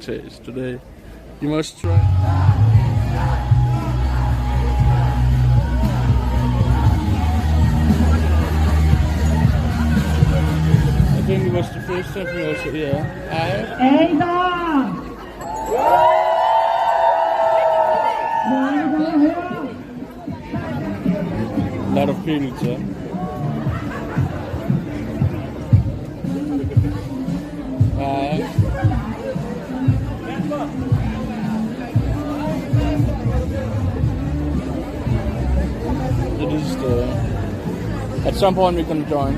taste today. You must try. I think it was the first time we also here. A lot of people here. It is at some point we're gonna join.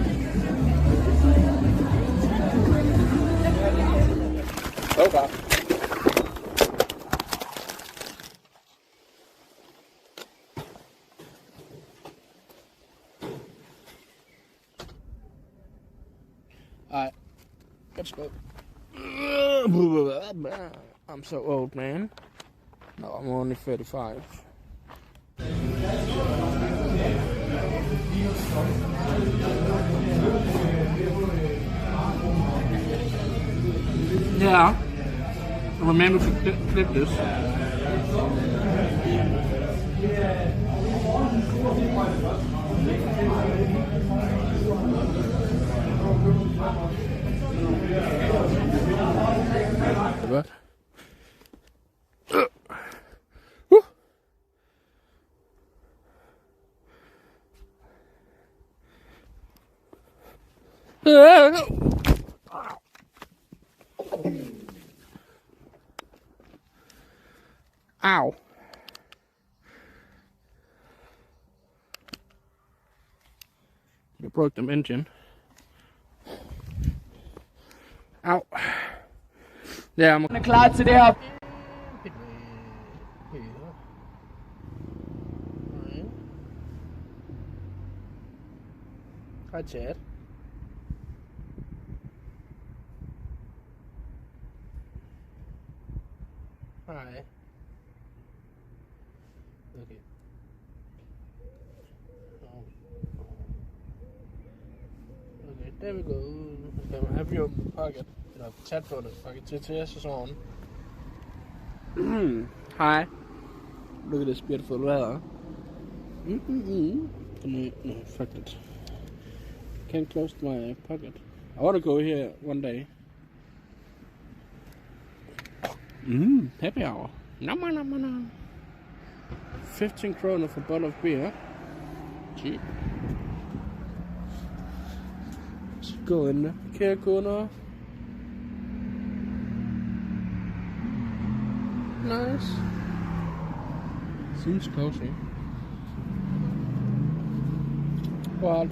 Okay. Alright, let's go. I'm so old, man. No, I'm only 35. Yeah, remember to clip this. What? Ow. You broke the engine. Ow. Ja, man er klar til det her. Hej chat. Hej. Okay. Okay, there we go. Okay, have you opened the pocket? Tæt på det. Okay, TTS is on. Hi. Look at this beautiful weather. No, fuck it. Can't close my pocket. I want to go here one day. Happy hour. No. 15 kroner for a bottle of beer. Cheap. Let's go in there. Kære kunder. Nice. Seems cozy. Well,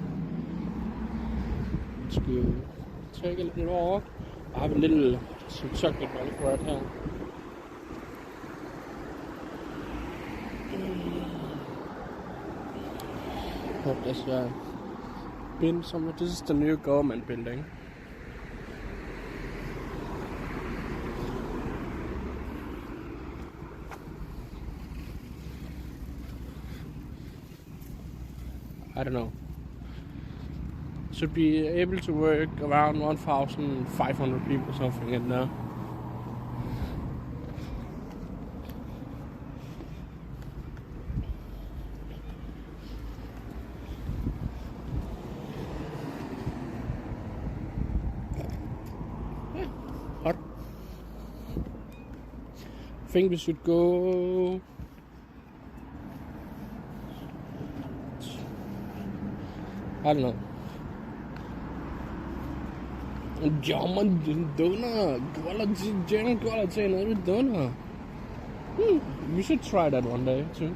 let's go take a little walk. I have a little chocolate milk right here. Hope there's been somewhere. This is the new government building. I don't know. Should be able to work around 1,500 people or something in there. Yeah, hot. I think we should go. I don't know. German donor. Donor. We should try that one day too.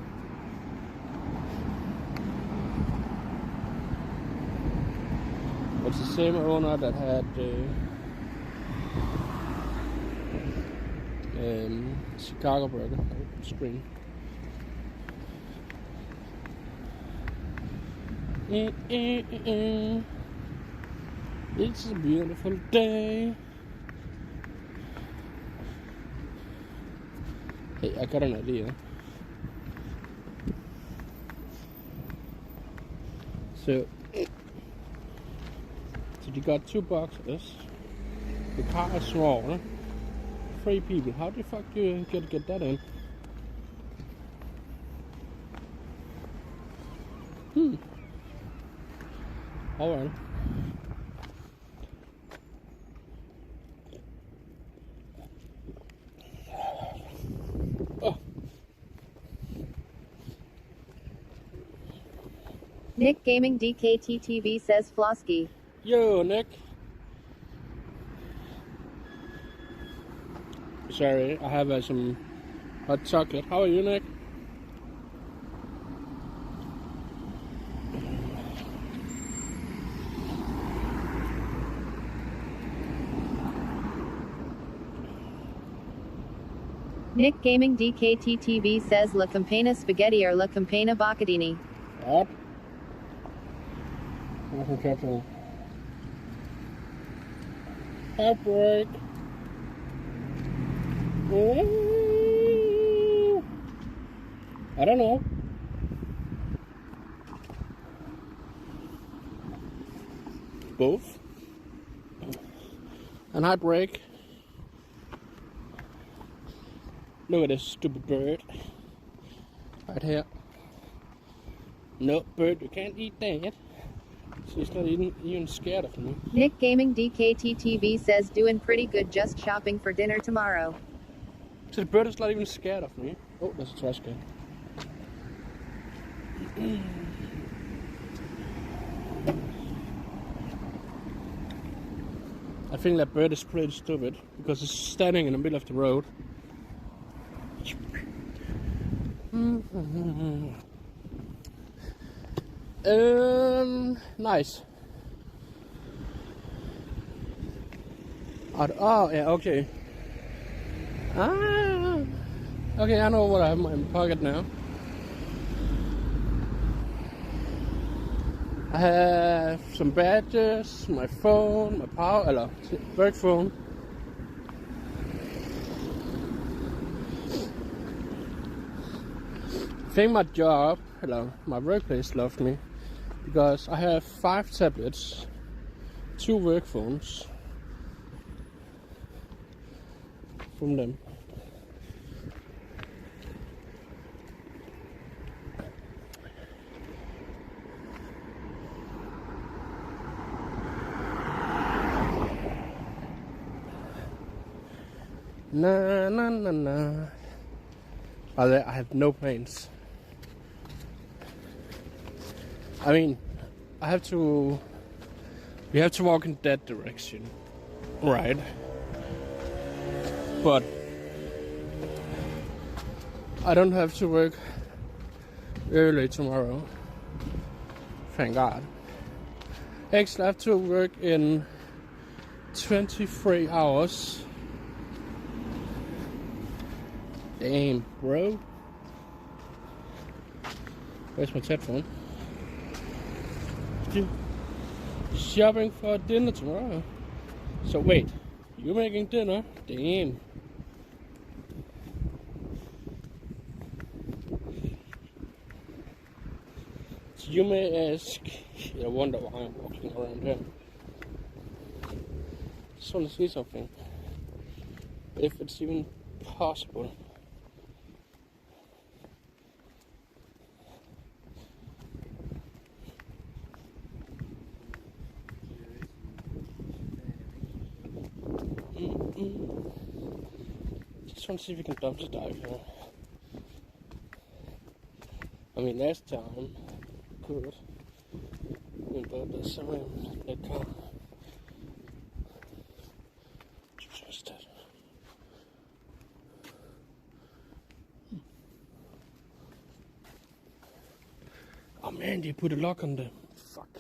It's the same owner that had Chicago burger screen. It's a beautiful day. Hey, I got an idea. So you got two boxes. The car is small. 23 people. How the fuck do you get that in? Alright. Oh. Nick Gaming DKTTV says Flosky. Yo, Nick. Sorry, I have some hot chocolate. How are you, Nick? Nick Gaming DKTTV says La Campana Spaghetti or La Campana Boccadini. What? Nothing careful. Heartbreak. I don't know. Both. And heartbreak. Look at this stupid bird. Right here. No, bird, you can't eat that. She's not even scared of me. Nick Gaming DKTTV says doing pretty good, just shopping for dinner tomorrow. So the bird is not even scared of me. Oh, there's a trash can. I think that bird is pretty stupid because it's standing in the middle of the road. Nice. Oh, yeah, okay. Okay, I know what I have in my pocket now. I have some badges, my phone, my work phone. I think my job, my workplace loved me because I have 5 tablets, 2 work phones from them. Na na na na. By the way, I have no plans. I mean, we have to walk in that direction, right? But I don't have to work early tomorrow. Thank God. Actually, I have to work in 23 hours. Damn, bro. Where's my headphone? Shopping for dinner tomorrow. So wait, you're making dinner? Damn. So you may ask, I wonder why I'm walking around here. Just want to see something. If it's even possible. Just want to see if we can dumpster dive here. I mean, last time, good. But there's somewhere in that car. Just that. Oh man, they put a lock on the. Fuck.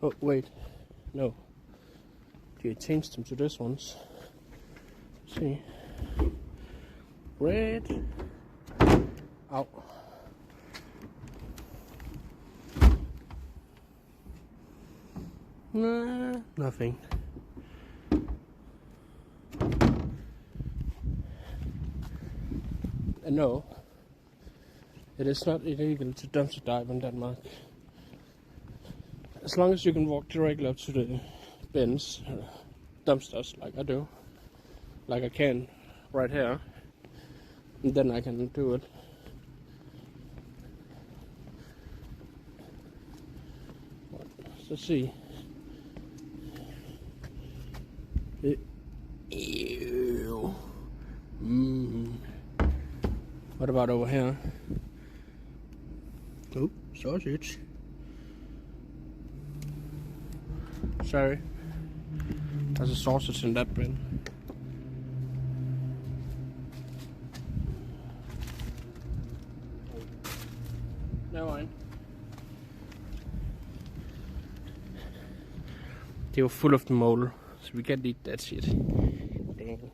Oh, wait. No. You changed them to this ones. See. Red. Ow. Nah, nothing. No. It is not illegal to dumpster dive in Denmark. As long as you can walk directly up to the bins, dumpsters, like I do, like I can right here, and then I can do it. Let's see. Ew. What about over here? Oh, sausage. Sorry. There's a sausage in that bin. Never mind. They were full of the mold, so we can't eat that shit. Dang.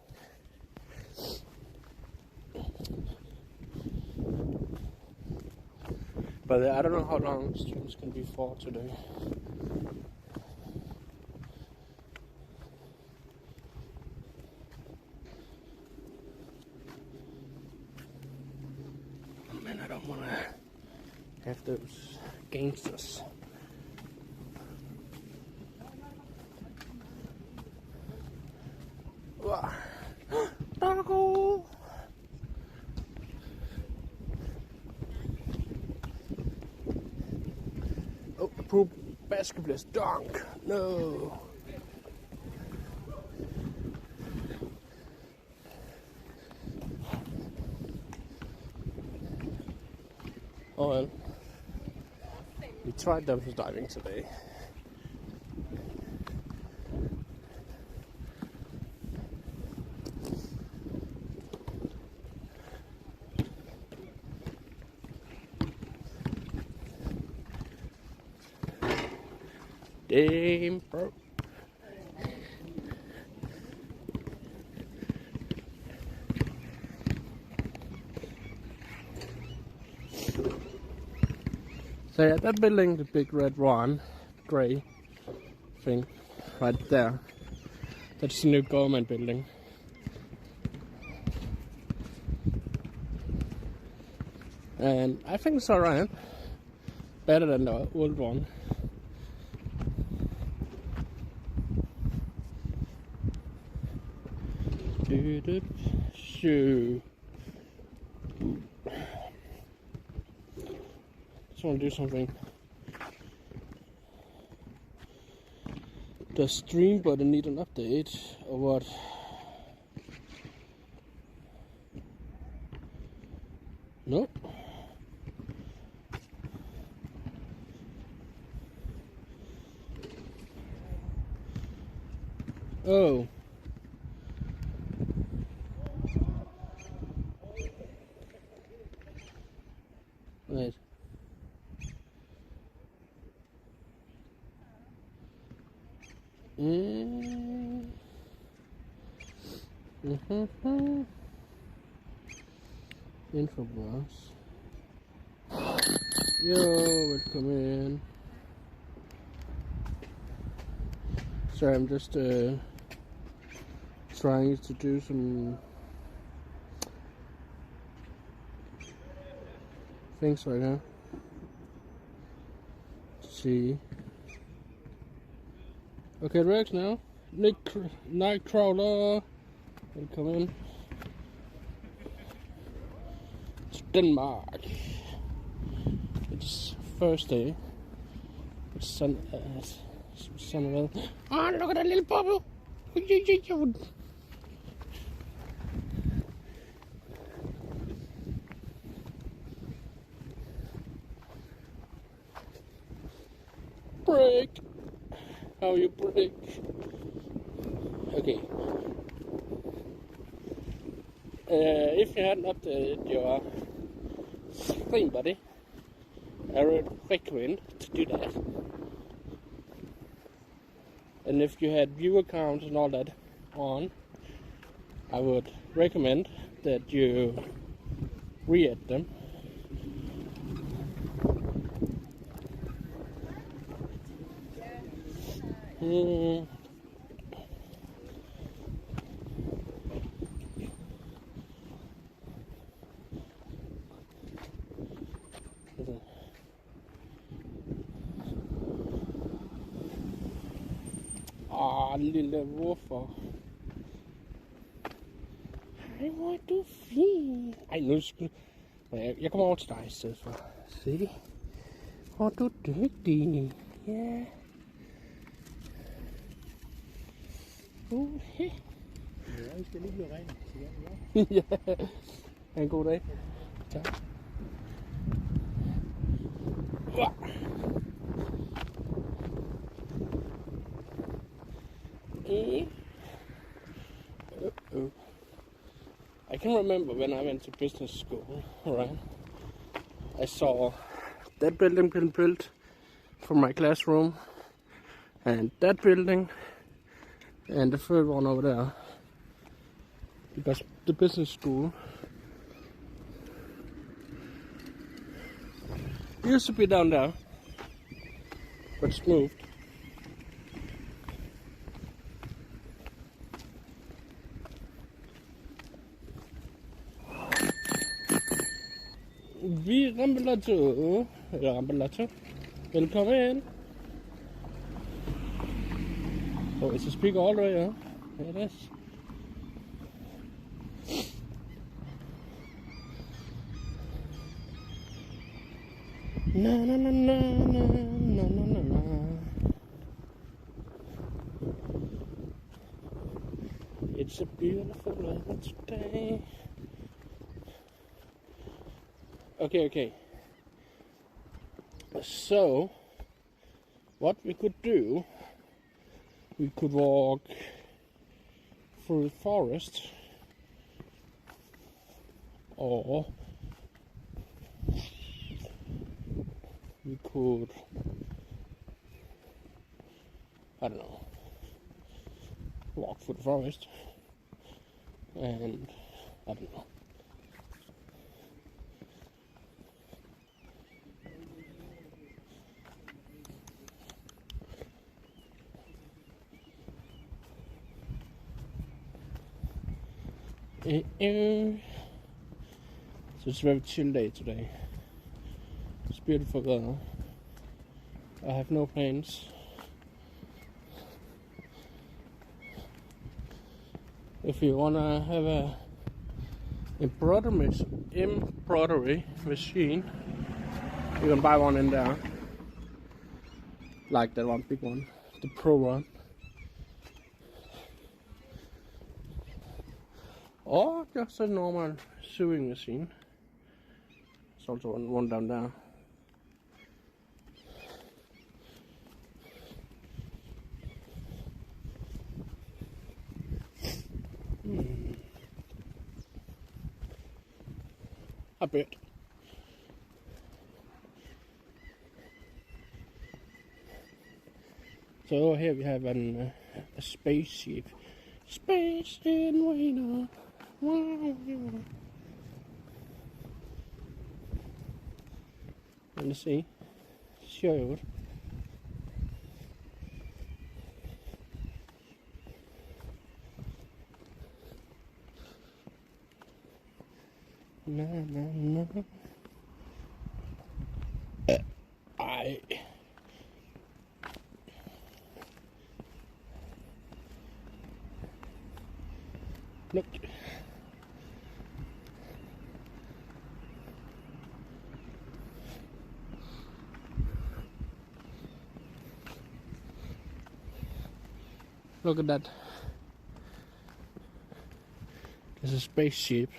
But I don't know how long streams can be for today. Oh man, I don't want to have those gangsters. Doggo! Oh, the poop basketball is dunk. No. Oh well. We tried dumpster diving today. Damn, bro. So yeah, that building, the big red one, grey thing, right there. That's the new government building. And I think it's alright. Better than the old one. Shoe. Just want to do something. Does stream button need an update or what? Nope. Oh. Wait. Info box. Yo, welcome in. Sorry, I'm just trying to do some things right now. Let's see. Okay, Rex now. Nightcrawler. Welcome in. It's Denmark. It's Thursday. It's sun. Oh, look at that little bubble. Break. How you break? Okay. If you hadn't updated your stream, buddy, I would recommend to do that. And if you had viewer counts and all that on, I would recommend that you re-add them. lille hvorfor. Hej, hvor er du fin. Ej, nu skal jeg kommer over til dig i stedet for. Se. Hvor er du dygtig. Ja. Okay. Ja, vi skal lige blive rent. Ja. Ha' en god dag. Tak. I can remember when I went to business school, right? I saw that building being built for my classroom, and that building, and the third one over there. Because the business school used to be down there, but it's moved. Vi ramper Velkommen ind. Oh, it's a speaker all the way, yeah? It is. Na na na na na na na na. It's a beautiful weather today. Okay. So, what we could do, we could walk through the forest, or we could, I don't know, walk through the forest, and I don't know. So it's a very chill day today. It's beautiful weather. I have no plans. If you wanna have a embroidery machine, you can buy one in there. Like that one big one, the pro one. Or just a normal sewing machine. There's also one down there. A bit. So here we have a spaceship. Space Invader. Wow. Let's see. Show. No. Look. Look at that. There's a spaceship.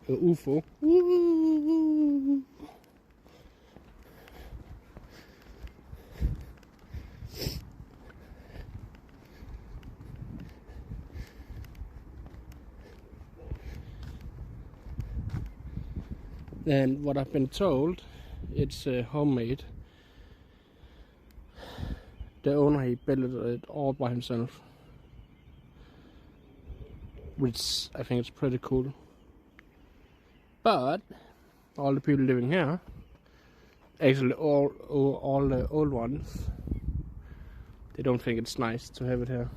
An UFO. Woo! And what I've been told, it's homemade. The owner, he built it all by himself, which I think is pretty cool. But all the people living here, actually all the old ones, they don't think it's nice to have it here.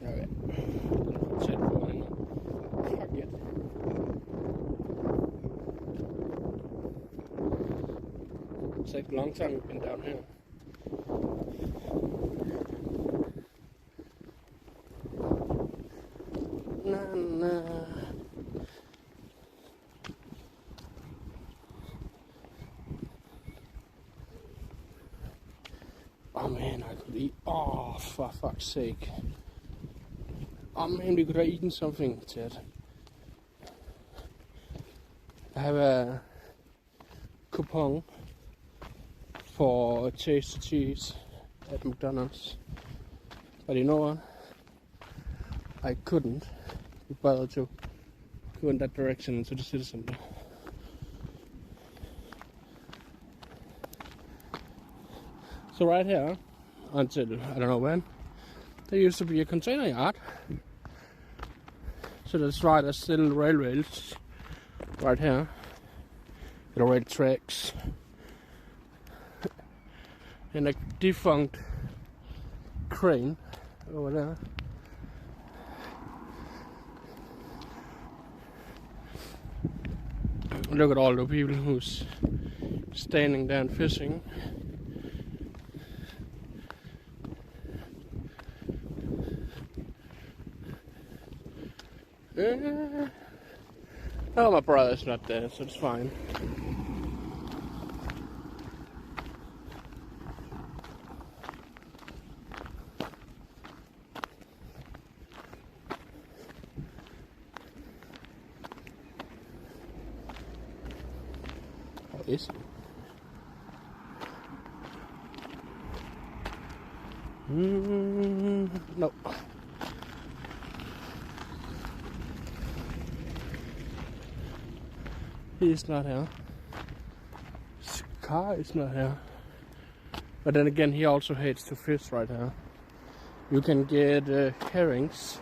Okay. long time we've been down here. Na. Oh man, I could eat. Oh, for fuck's sake. Oh man, we could have eaten something, Ted. I have a coupon for a taste of cheese at McDonald's. But you know what? I couldn't be bothered to go in that direction into the city center. So right here, until I don't know when, there used to be a container yard. So that's why there's still railways right here. The rail tracks. And a defunct crane over there. Look at all the people who's standing there and fishing. Oh, my brother's not there, so it's fine. How is he? No. He's not here. His car is not here. But then again, he also hates to fish right here. You can get herrings.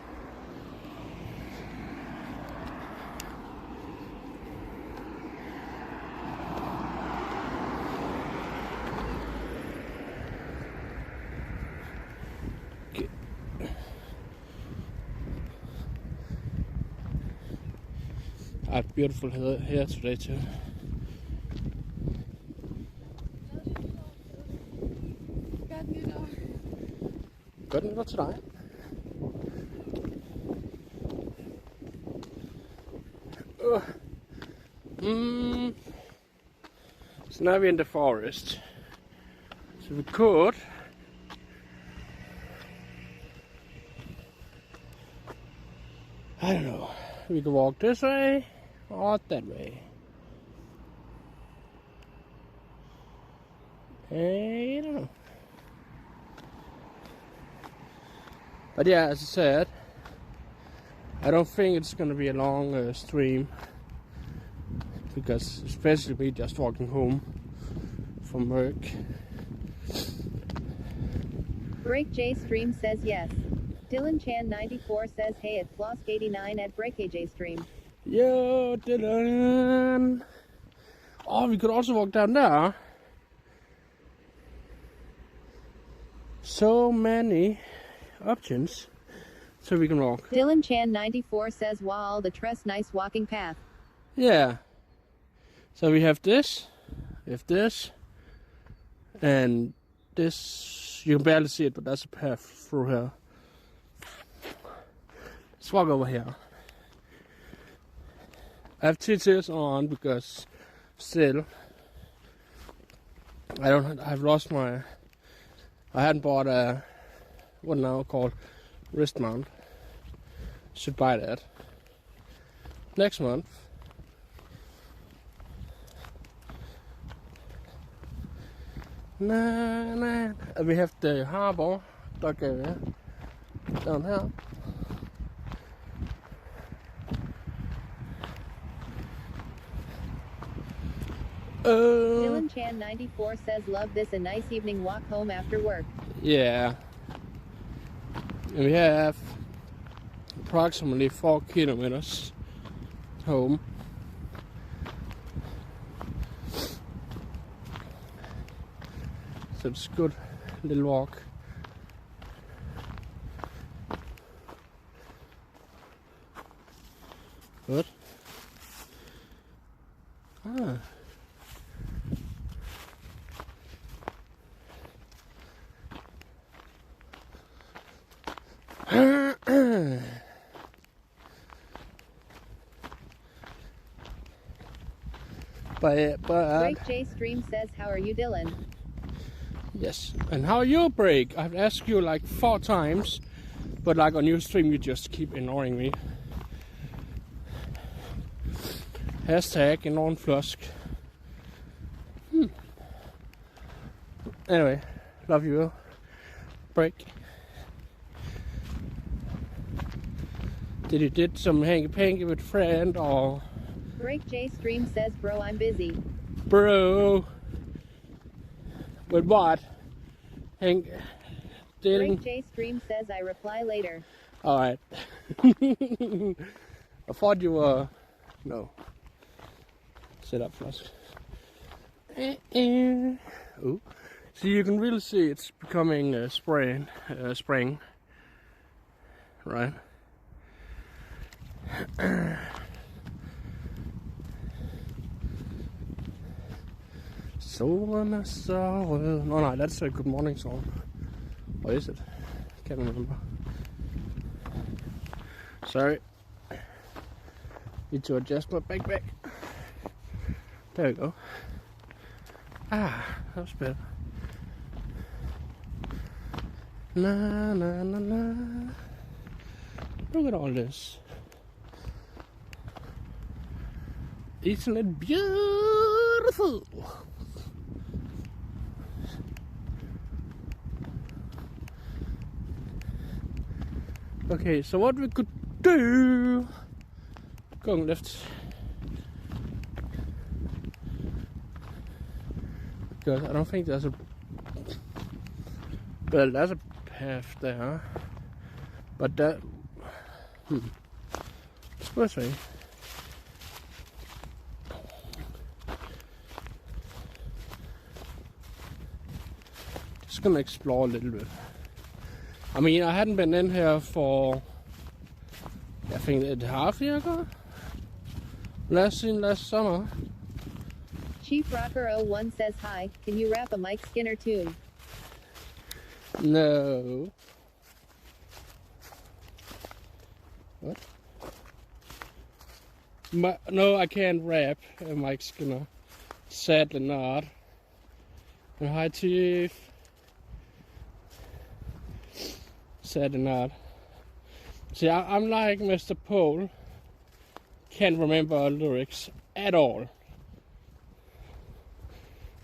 I have beautiful hair today too. Godt nytår til dig. So now we're in the forest. So we could I don't know. We could walk this way or that way. I don't know. But yeah, as I said, I don't think it's gonna be a long stream, because especially me just walking home from work. Break J Stream says yes. Dylan Chan 94 says hey at Flosk 89 at Break J Stream. Yo, Dylan. Oh, we could also walk down there. So many options, so we can walk. Dylan Chan 94 says wow, the tress nice walking path. Yeah. So we have this, and this. You can barely see it, but that's a path through here. Let's walk over here. I have TTs on because still I've lost my. I hadn't bought a what now called wrist mount. Should buy that next month. And we have the harbor dock area down here. Dylan Chan 94 says love this, a nice evening walk home after work. Yeah. And we have approximately 4 kilometers home. So it's a good little walk. Good. But Break J Stream says, how are you, Dylan? yes. And how are you, Break? I've asked you like 4 times, but like on your stream, you just keep ignoring me. Hashtag ignoring Flosk. Anyway, love you, Break. Did you did some hanky-panky with friend or? Break J Stream says, bro, I'm busy. Bro. With what? Hank. Break J Stream says, I reply later. Alright. I thought you were. No. Sit up, Flosk. Ooh. So you can really see it's becoming spring. Right? So on a sour. No, that's a Good Morning song. Or is it? Can't remember. Sorry. Need to adjust my backpack. There we go. Ah, that was better. Na na na na. Look at all this. Isn't it beautiful? Okay, so what we could do? Going left. Because I don't think there's a. Well, there's a path there, but that. This way. Just gonna explore a little bit. I mean, I hadn't been in here for, I think it's half a year ago. Last summer. Chief Rocker 01 says, hi, can you rap a Mike Skinner tune? No. What? No, I can't rap Mike Skinner. Sadly not. And hi, Chief. Sadly not. See, I'm like Mr. Pole. Can't remember lyrics at all.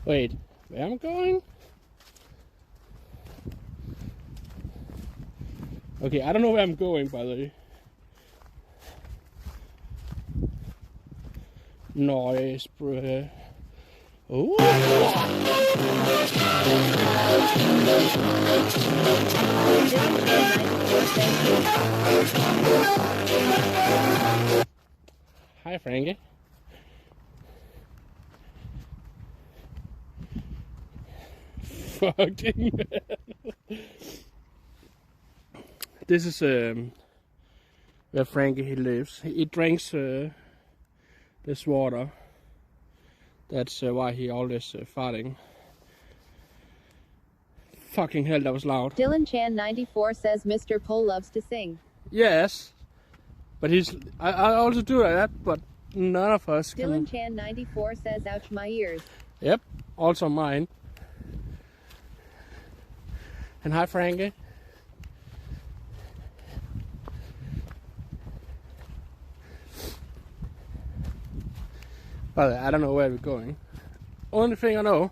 Wait, where am I going? Okay, I don't know where I'm going, by the way. Noise, bro. Oh! Hi, Frankie. Fucking man. This is where Frankie lives. He drinks this water. That's why he always farting. Fucking hell, that was loud. Dylan Chan 94 says Mr. Pole loves to sing. Yes, but I also do that, but none of us can. Dylan Chan 94 says, ouch my ears. Yep, also mine. And hi, Frankie. But I don't know where we're going. Only thing I know,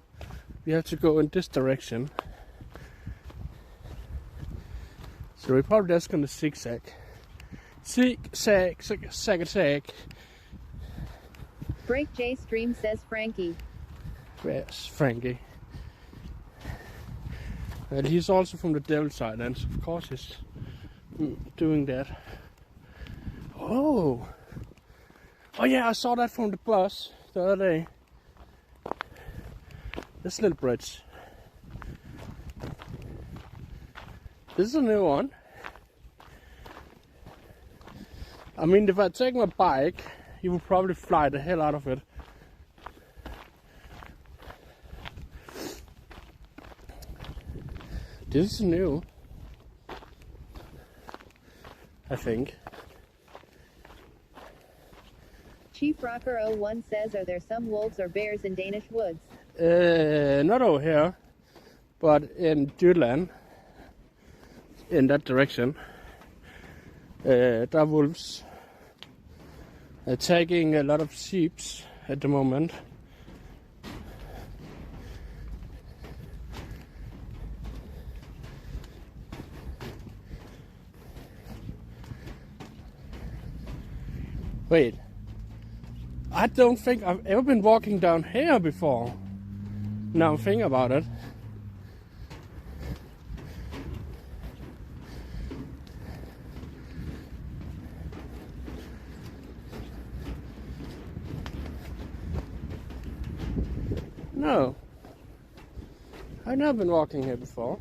we have to go in this direction. So we're probably just gonna zigzag. Zag. Break J Stream says Frankie. Where's Frankie? And he's also from the Devil's side, and of course he's doing that. Oh yeah, I saw that from the bus the other day. This little bridge. This is a new one. I mean, if I take my bike, you will probably fly the hell out of it. This is new, I think. Chief Rocker 01 says, are there some wolves or bears in Danish woods? Not over here, but in Jutland, in that direction. There are wolves attacking a lot of sheep at the moment. Wait, I don't think I've ever been walking down here before. Now I'm thinking about it. No, I've never been walking here before.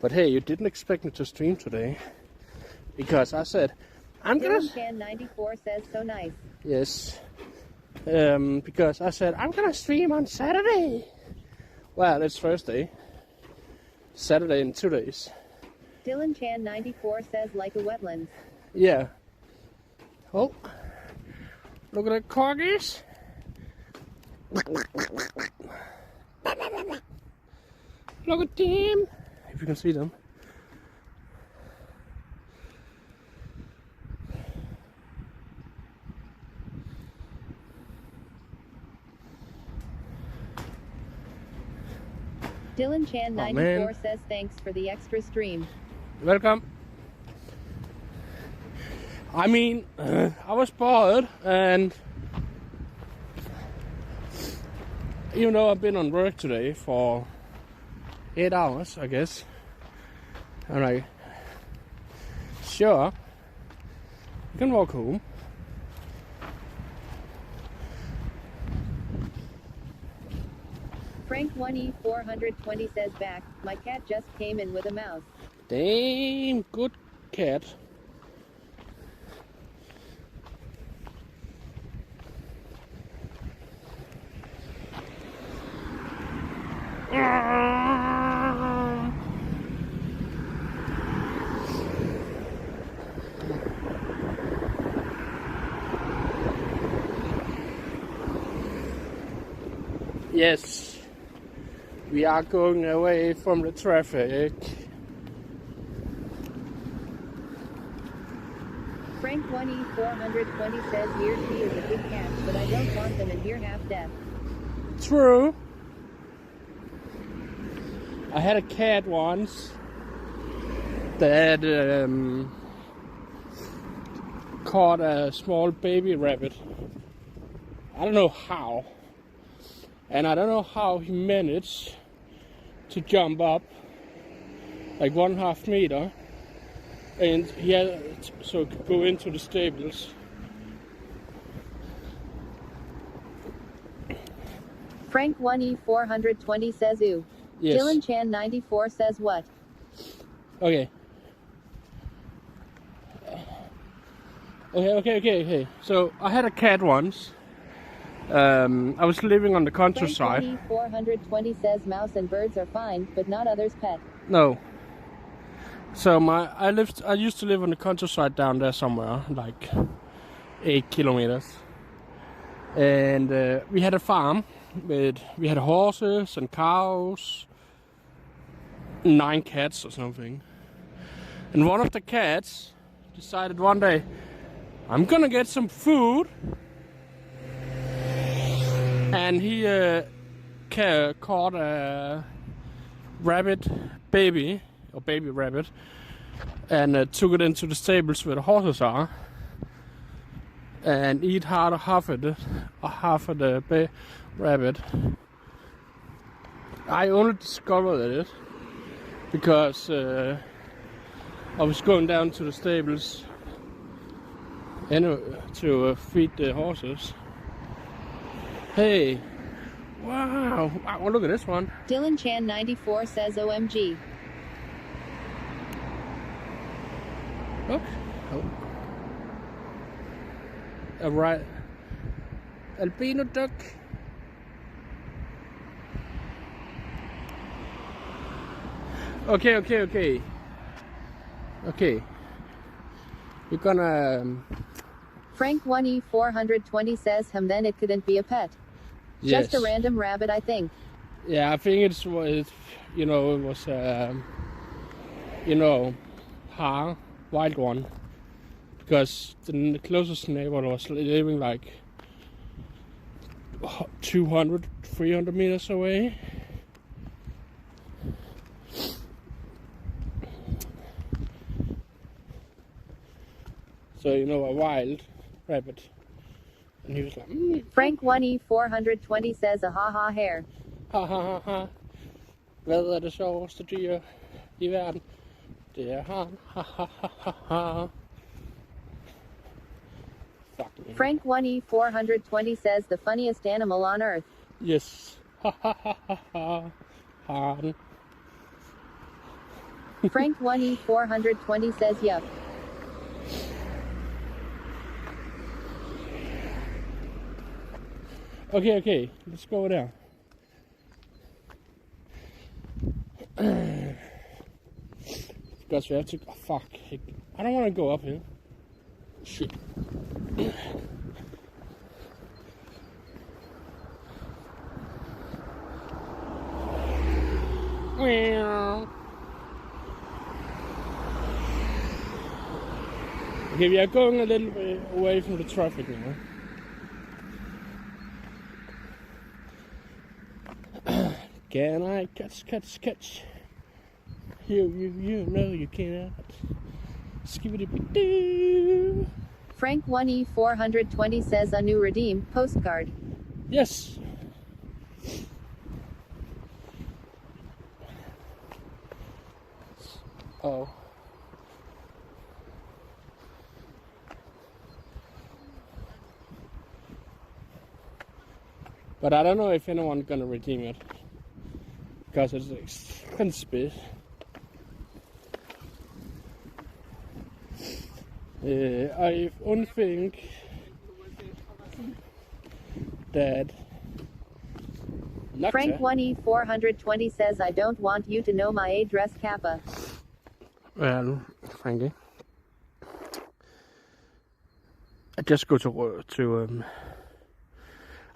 But hey, you didn't expect me to stream today. Because I said, I'm gonna... Dylan94 says, so nice. Yes. Because I said, I'm gonna stream on Saturday. Well, it's Thursday. Saturday in 2 days. Dylan94 says, like a wetland. Yeah. Oh. Look at the corgis. Look at them. If you can see them. Dylan94 says thanks for the extra stream. Welcome. I mean, I was bored, and even though I've been on work today for 8 hours, I guess, I'm like, sure, you can walk home. Frank1E420 says back, my cat just came in with a mouse. Damn, good cat. Yes, we are going away from the traffic. Frank1E420 says here she is a good cat, but I don't want them in here half deaf. True. I had a cat once that caught a small baby rabbit. I don't know how. And I don't know how he managed to jump up like 1.5 meter, and he had so could go into the stables. Frank1E420 says ooh. Yes. Dylan94 says what? Okay. Okay. So I had a cat once. I was living on the countryside. Frank1E420 says mouse and birds are fine, but not others' pet. No. So I used to live on the countryside down there somewhere, like 8 kilometers. And we had a farm we had horses and cows, 9 cats or something. And one of the cats decided one day, I'm gonna get some food. And he caught a rabbit baby, or baby rabbit, and took it into the stables where the horses are, and eat half of the rabbit. I only discovered it because I was going down to the stables to feed the horses. Hey, wow, look at this one. Dylan94 says OMG. Look. Oh. A right albino duck. Okay. You're gonna... Frank 1E420 says then it couldn't be a pet. yes. Just a random rabbit, I think. Yeah, I think it was, you know, it was, you know, wild one. Because the closest neighbor was living like 200, 300 meters away. So, you know, a wild rabbit. And he was like, Frank 1E420 says a ha hair. ha ha ha ha. Hvad det sjoveste dyr I verden? Det han. Ha ha ha ha ha. Fuck me. Frank 1E420 says the funniest animal on earth. Yes. Ha ha ha ha ha. Han. Frank 1E420 says yup. Okay, let's go over there. Because we have to. Oh, fuck. I don't want to go up here. Shit. Okay, we are going a little bit away from the traffic now. Can I catch? You know you cannot. Skibidi-bidi-doo. Frank 1E420 says a new redeem postcard. Yes. Oh. But I don't know if anyone's gonna redeem it. Because it's expensive. I only think that Frank 1E420 says I don't want you to know my address, Kappa. Well, Frankie, I just go to I'm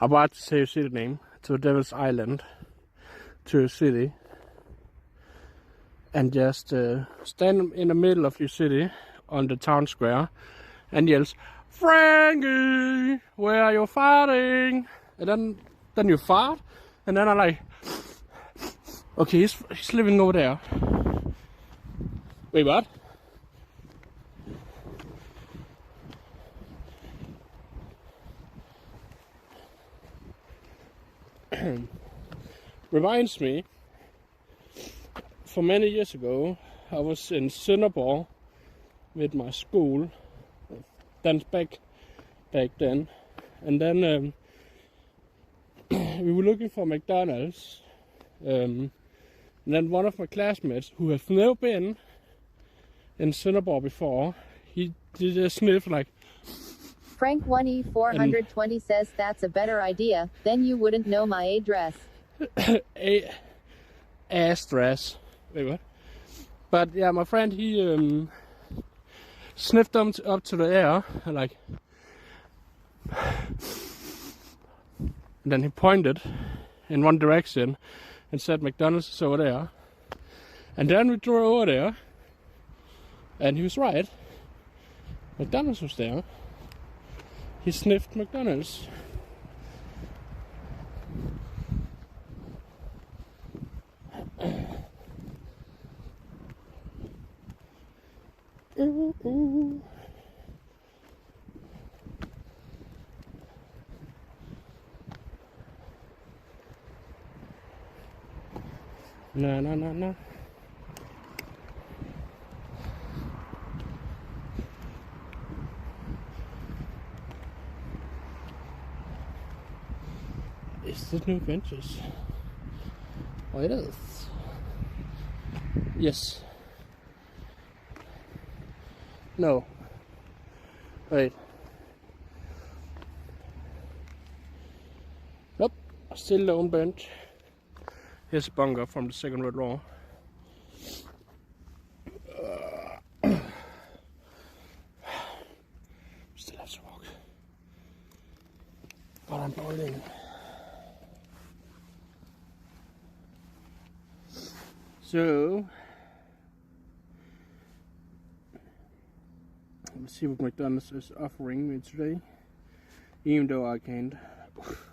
about to say a city name, to Devil's Island, to a city, and just stand in the middle of your city on the town square and yells, Frankie, where are you farting? And then you fart, and then I'm like, okay, he's living over there. Wait, what? Reminds me, for many years ago, I was in Sønderborg with my school, then back then, and then we were looking for McDonald's, and then one of my classmates, who has never been in Sønderborg before, he did a sniff like, Frank 1E420 says that's a better idea, then you wouldn't know my address. Ass dress. Wait, what? But yeah, my friend, he sniffed them up to the air, and like, and then he pointed in one direction and said McDonald's is over there. And then we drove over there, and he was right. McDonald's was there. He sniffed McDonald's. No. Is this new benches? Oh, it is. Yes. No. Wait. Nope. Still lone bench. Here's a bunker from the Second World War. varmt all in. So let's see what McDonald's is offering me today. Even though I can't,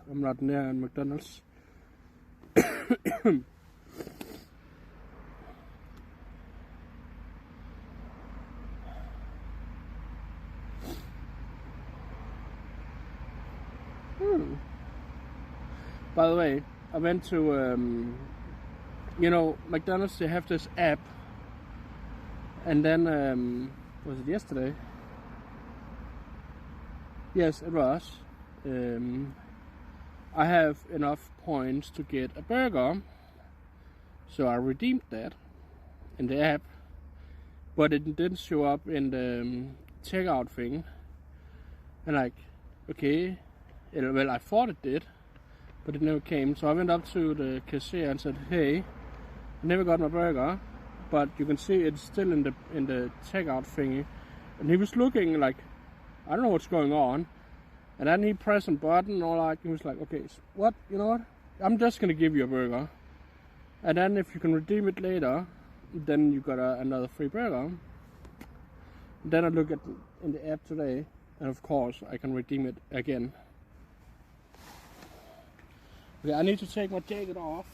I'm not near McDonald's. By the way, I went to, you know, McDonald's, they have this app, and then, was it yesterday? Yes, it was. I have enough points to get a burger, so I redeemed that in the app, but it didn't show up in the checkout thing, and like, okay, well, I thought it did, but it never came. So I went up to the cashier and said, hey, I never got my burger, but you can see it's still in the checkout thingy. And he was looking like, I don't know what's going on. And then he pressed a button, or like, he was like, okay, what, you know what, I'm just gonna give you a burger, and then if you can redeem it later, then you got another free burger. Then I look at in the app today, and of course I can redeem it again. Okay, I need to take my jacket off.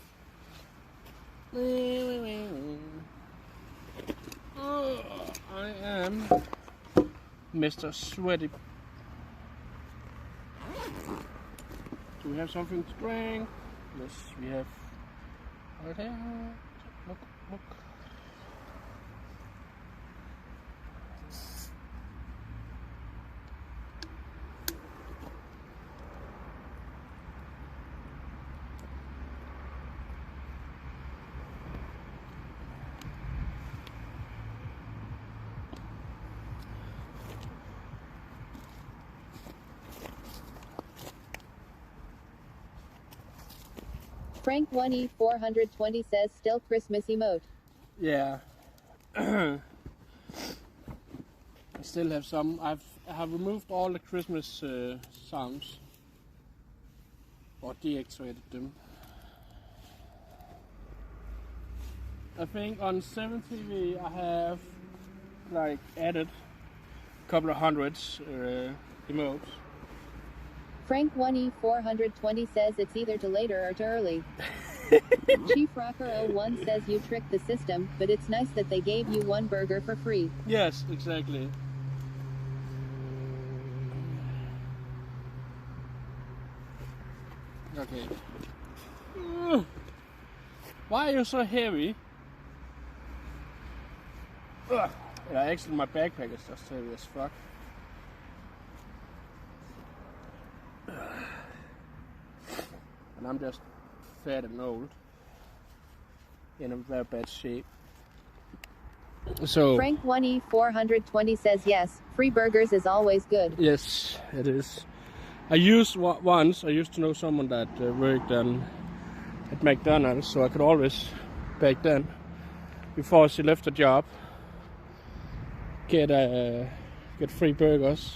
Oh, I am Mr. Sweaty. Do we have something to drink? Yes, we have. Right here. Look. Frank 1E420 says still Christmas emote. Yeah. I still have some. I have removed all the Christmas songs, or deactivated them. I think on 7TV I have like added a couple of hundreds emotes. Frank 1E420 says it's either too late or too early. Chief Rocker 01 says you tricked the system, but it's nice that they gave you one burger for free. Yes, exactly. Okay. Why are you so heavy? Yeah, actually my backpack is just heavy as fuck. And I'm just fat and old, in a very bad shape. So Frank 1E420 says yes, free burgers is always good. yes, it is. I used once. I used to know someone that worked at McDonald's, so I could always back then, before she left the job, get free burgers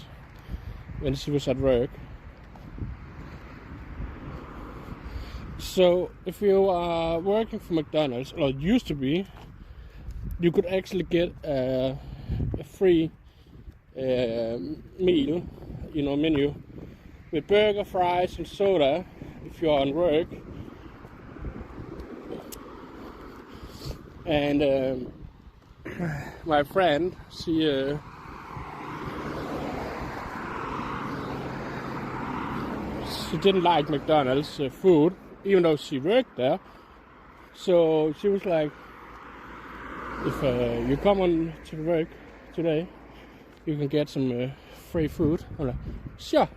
when she was at work. So if you are working for McDonald's, or it used to be, you could actually get a free meal, you know, menu with burger, fries, and soda if you're on work. And my friend, she didn't like McDonald's food, even though she worked there. So she was like, if you come on to work today, you can get some free food. I'm like, sure.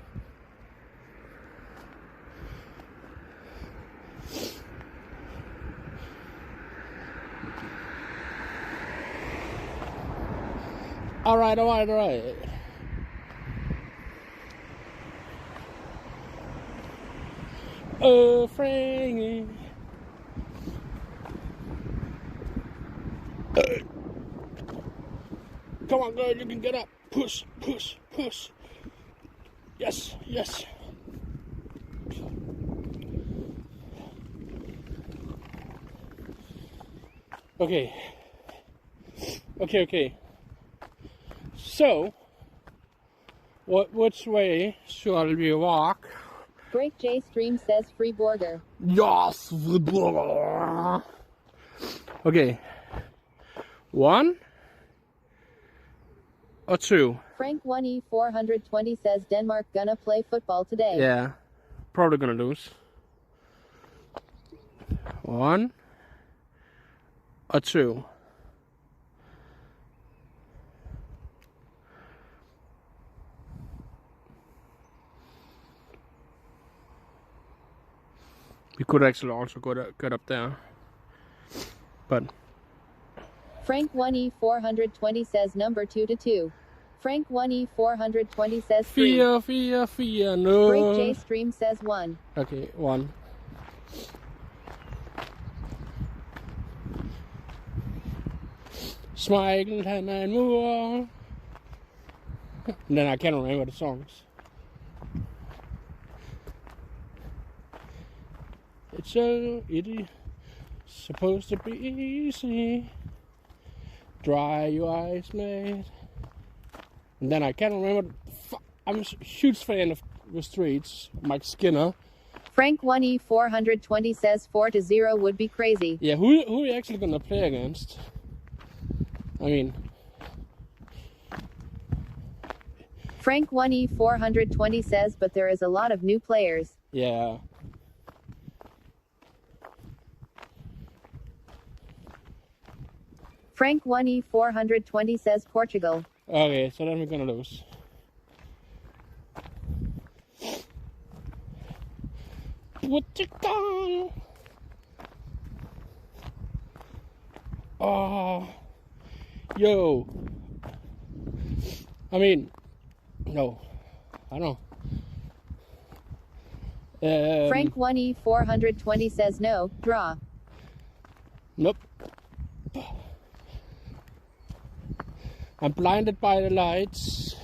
All right. Oh, Frankie. Come on, girl, you can get up. Push. Yes. Okay. Okay. So, which way shall we walk? Break J Stream says free burger. Yes! Okay. 1 or 2? Frank 1E420 says Denmark gonna play football today. Yeah. Probably gonna lose. 1 or 2? We could actually also get up there. But Frank 1E420 says number 2-2. Frank 1E420 says 3. Fear, no. Break J Stream says 1. Okay, 1. Smile and I move. And then I can't remember the songs. It's so itty. Supposed to be easy. Dry your eyes, mate. And then I can't remember. I'm a huge fan of the Streets, Mike Skinner. Frank 1E420 says 4-0 would be crazy. Yeah, who are we actually gonna play against? I mean, Frank 1E420 says, but there is a lot of new players. yeah. Frank 1E420 says Portugal. Okay, so then we're gonna lose. What you gone? Oh, yo. I mean, no, I don't know. Frank 1E420 says no, draw. Nope. I'm blinded by the lights.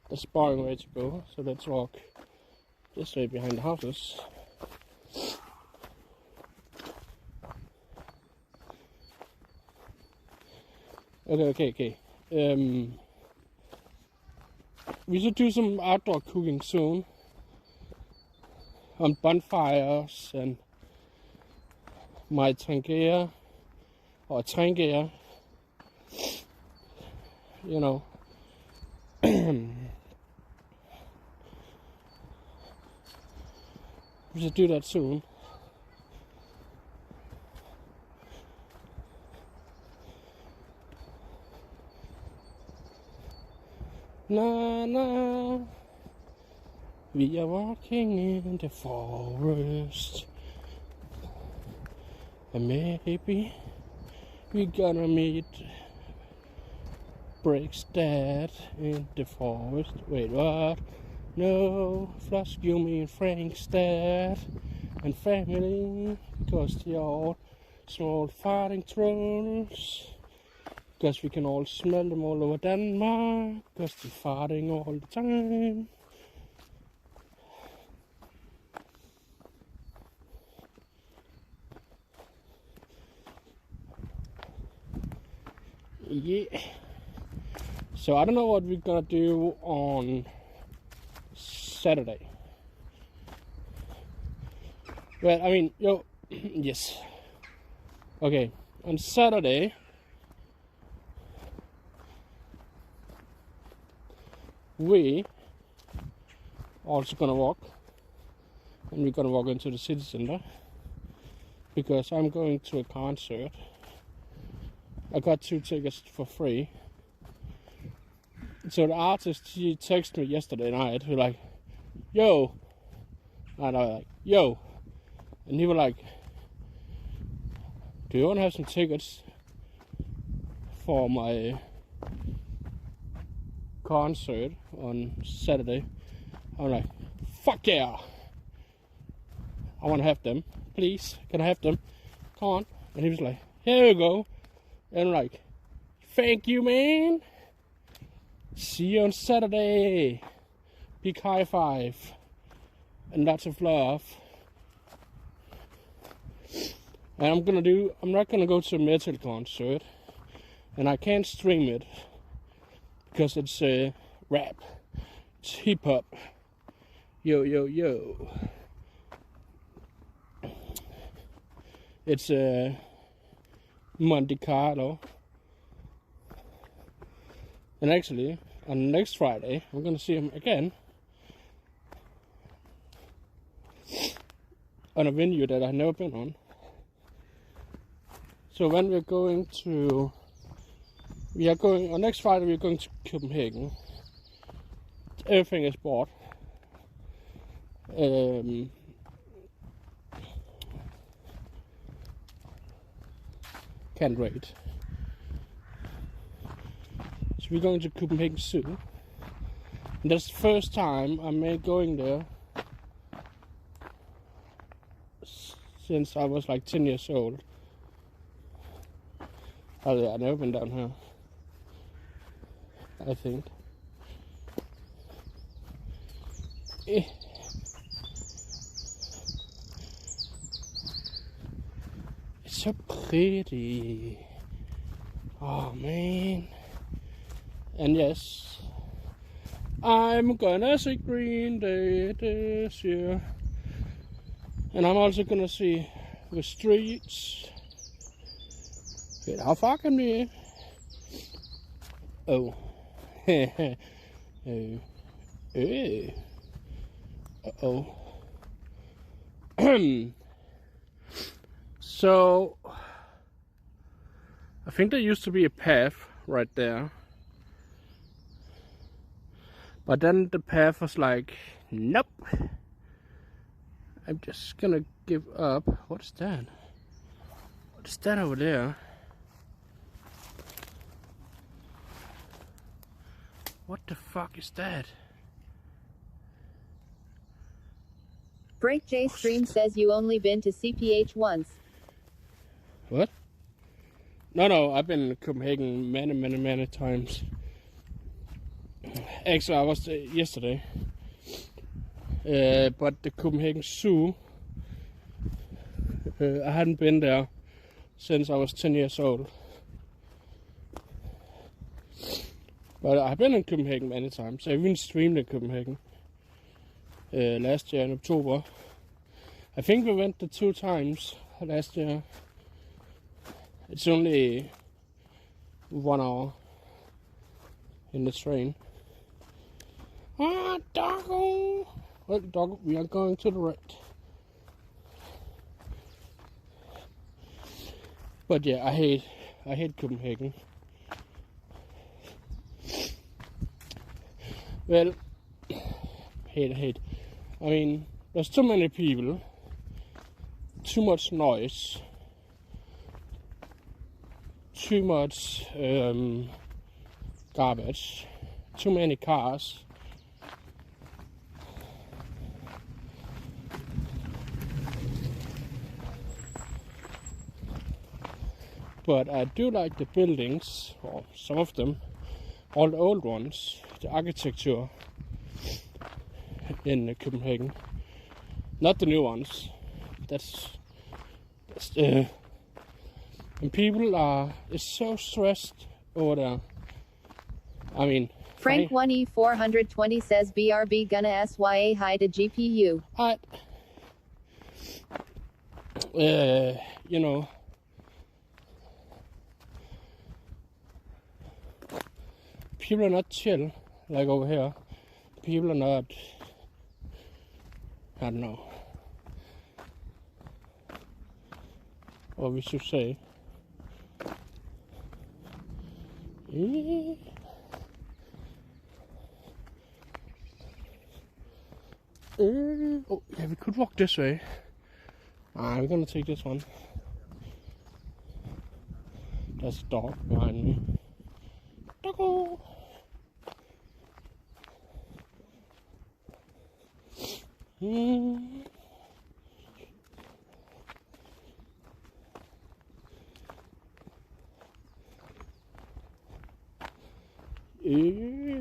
That's a boring way to go, so let's walk this way behind the houses. Okay. We should do some outdoor cooking soon. On bonfires and my tangere. Or trængere, you know. We should do that soon. Na, we are walking in the forest, and maybe we're gonna meet Break's dad in the forest. Wait, what? No, Flosk, you mean Frank's dad and family, because they are all small farting trolls. Because we can all smell them all over Denmark, because they're farting all the time. Yeah. So I don't know what we're gonna do on Saturday. Well, I mean, yes. Okay, on Saturday, we also gonna walk, and we're gonna walk into the city center because I'm going to a concert. I got 2 tickets for free. So the artist, he texted me yesterday night, he was like, yo, and I was like, yo, and he was like, do you want to have some tickets for my concert on Saturday? I'm like, fuck yeah, I want to have them, please, can I have them, come on. And he was like, here you go. And I'm like, thank you, man. See you on Saturday. Big high five. And lots of love. And I'm not gonna go to a metal concert, and I can't stream it because it's rap, it's hip hop. Yo yo yo. It's Monte Carlo. And actually, on next Friday, I'm gonna see him again on a venue that I've never been on. So when we're going on next Friday, we're going to Copenhagen. Everything is bought. Can't wait. So we're going to Copenhagen soon. And that's the first time I'm going there since I was like 10 years old. Oh yeah, I've never been down here, I think. It's so pretty. Oh man. And yes, I'm gonna see Green Day this year. And I'm also gonna see The Streets. Wait, how far can we? Oh. Uh-oh. So, I think there used to be a path right there. But then the path was like, nope. I'm just gonna give up. What's that? What is that over there? What the fuck is that? Frank J. Stream says you only been to CPH once. What? No, I've been in Copenhagen many times. Actually, I was there yesterday. But the Copenhagen Zoo, I hadn't been there since I was 10 years old. But I've been in Copenhagen many times. I even streamed in Copenhagen last year in October. I think we went there 2 times last year. It's only 1 hour in the train. Ah, doggo! Well, dog, we are going to the right. But yeah, I hate Copenhagen. Well, hate. I mean, there's too many people, too much noise, too much garbage, too many cars. But I do like the buildings, or some of them, all the old ones, the architecture in Copenhagen. Not the new ones. That's and people is so stressed over there. I mean, Frank 1E420 says BRB gonna SYA hi to GPU. You know, people are not chill like over here. People are not, I don't know what we should say. Oh yeah, we could walk this way. We're gonna take this one. There's a dog behind me. Doggo!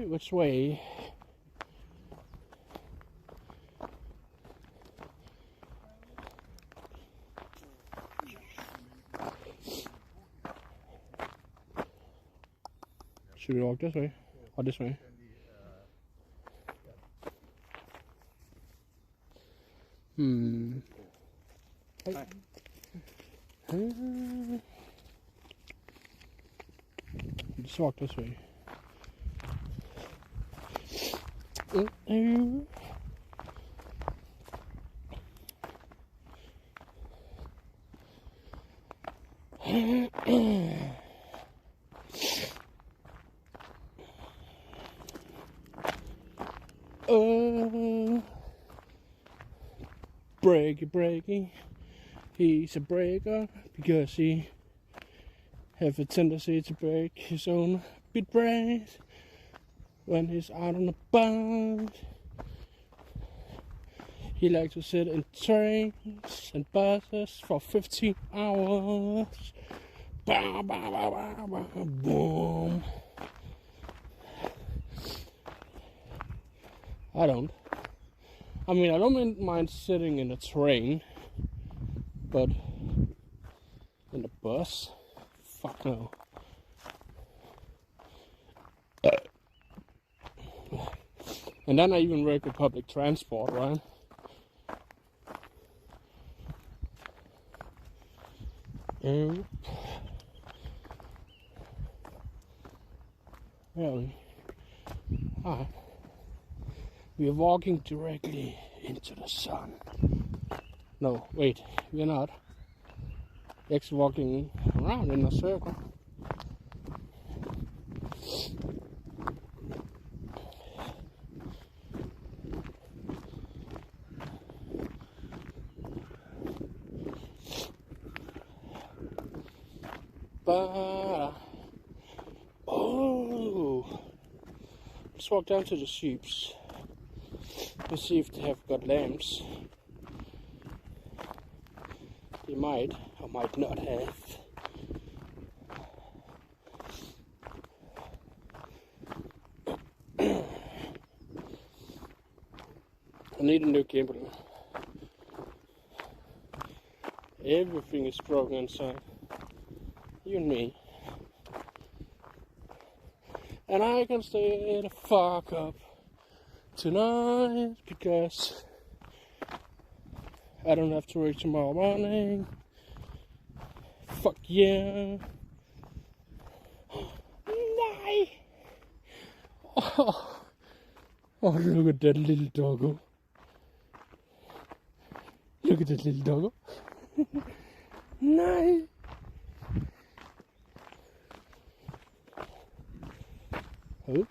Which way? Should we walk this way? Or this way? Just walk this way. Breaky. He's a breaker because he have a tendency to break his own beat brains when he's out on the bus. He likes to sit in trains and buses for 15 hours. Bow, bow, bow, bow, bow, boom. I don't mind sitting in a train, but in a bus? Fuck no. And then I even work with public transport, right? Really? Alright. We are walking directly into the sun. No, wait, we're not. We're actually walking around in a circle. Let's walk down to the sheeps. Let's see if they have got lambs. They might or might not have. I need a new cable. Everything is broken inside. Even me. And I can stay the fuck up tonight because I don't have to work tomorrow morning. Fuck yeah. Nej. Oh, look at that little doggo. Look at that little doggo. Nej. Oh.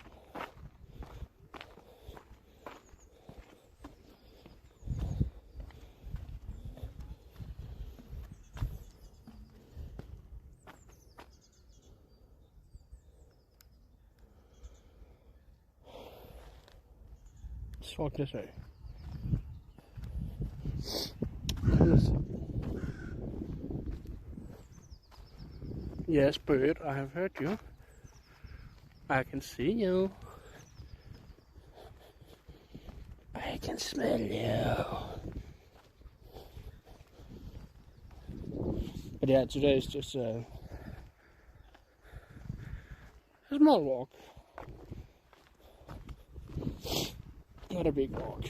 Let's walk this way. Yes, bird, I have heard you. I can see you. I can smell you. But yeah, today is just a small walk. Not a big walk.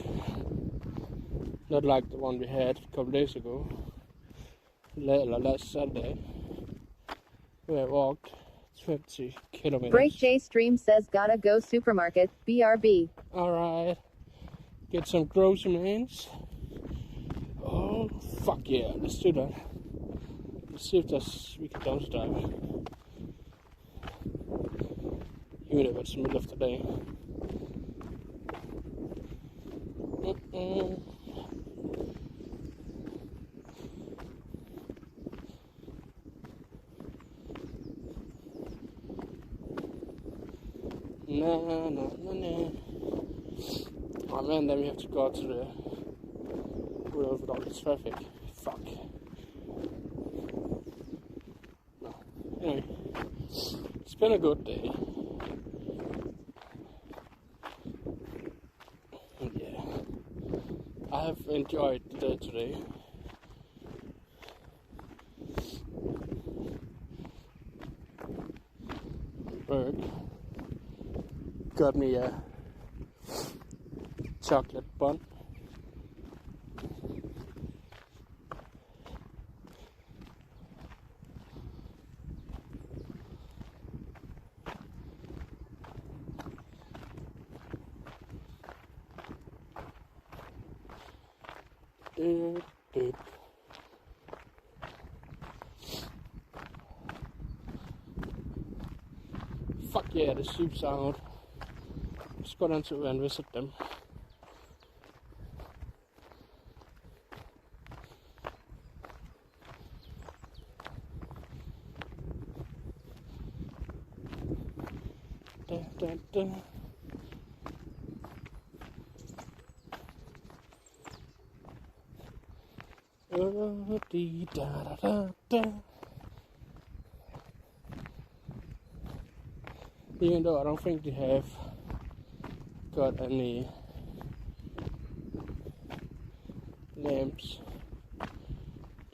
Not like the one we had a couple days ago. Last Saturday. Where I walked 20 kilometers. Break J Stream says gotta go supermarket, BRB. Alright. Get some groceries. Oh, fuck yeah. Let's do that. Let's see if we can dumpster dive. Even if it's the middle of the day. No. Oh man, then we have to go to the road with all the traffic. Fuck. No. Anyway, it's been a good day. Yeah. I have enjoyed the day today. Work. got me a chocolate bun. Fuck yeah, the sheep's out. Let's go down to and visit them. Da, da, da. Oh, dee, da, da, da, da. Even though I don't think they have got any lamps,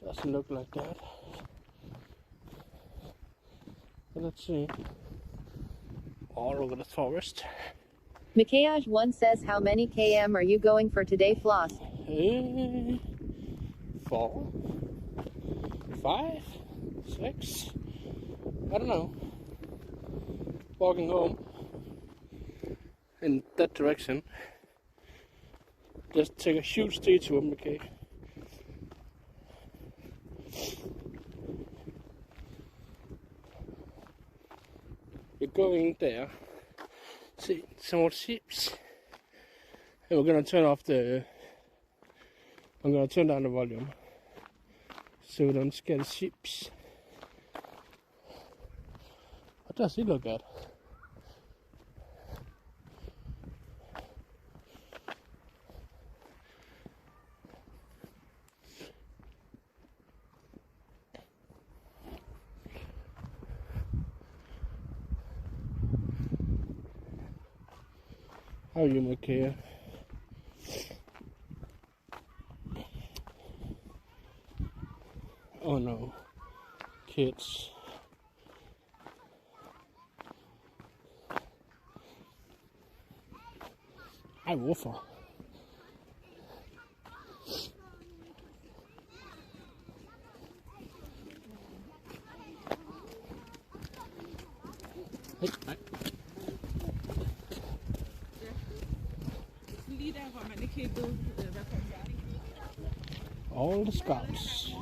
doesn't look like that. But let's see. All over the forest. Mikayaj1 says, how many km are you going for today, Flosk? 4, 5, 6. I don't know. Walking home in that direction. Just take a huge detour, okay? We're going there. See some more sheep. And we're gonna turn off the. I'm gonna turn down the volume so we don't scare the sheep. What does he look at? How are you, Mikaya? Oh no, kids. Ej, hvorfor? Nej. Lige der, hvor man ikke helt ved, hvad for en værning. All the scouts.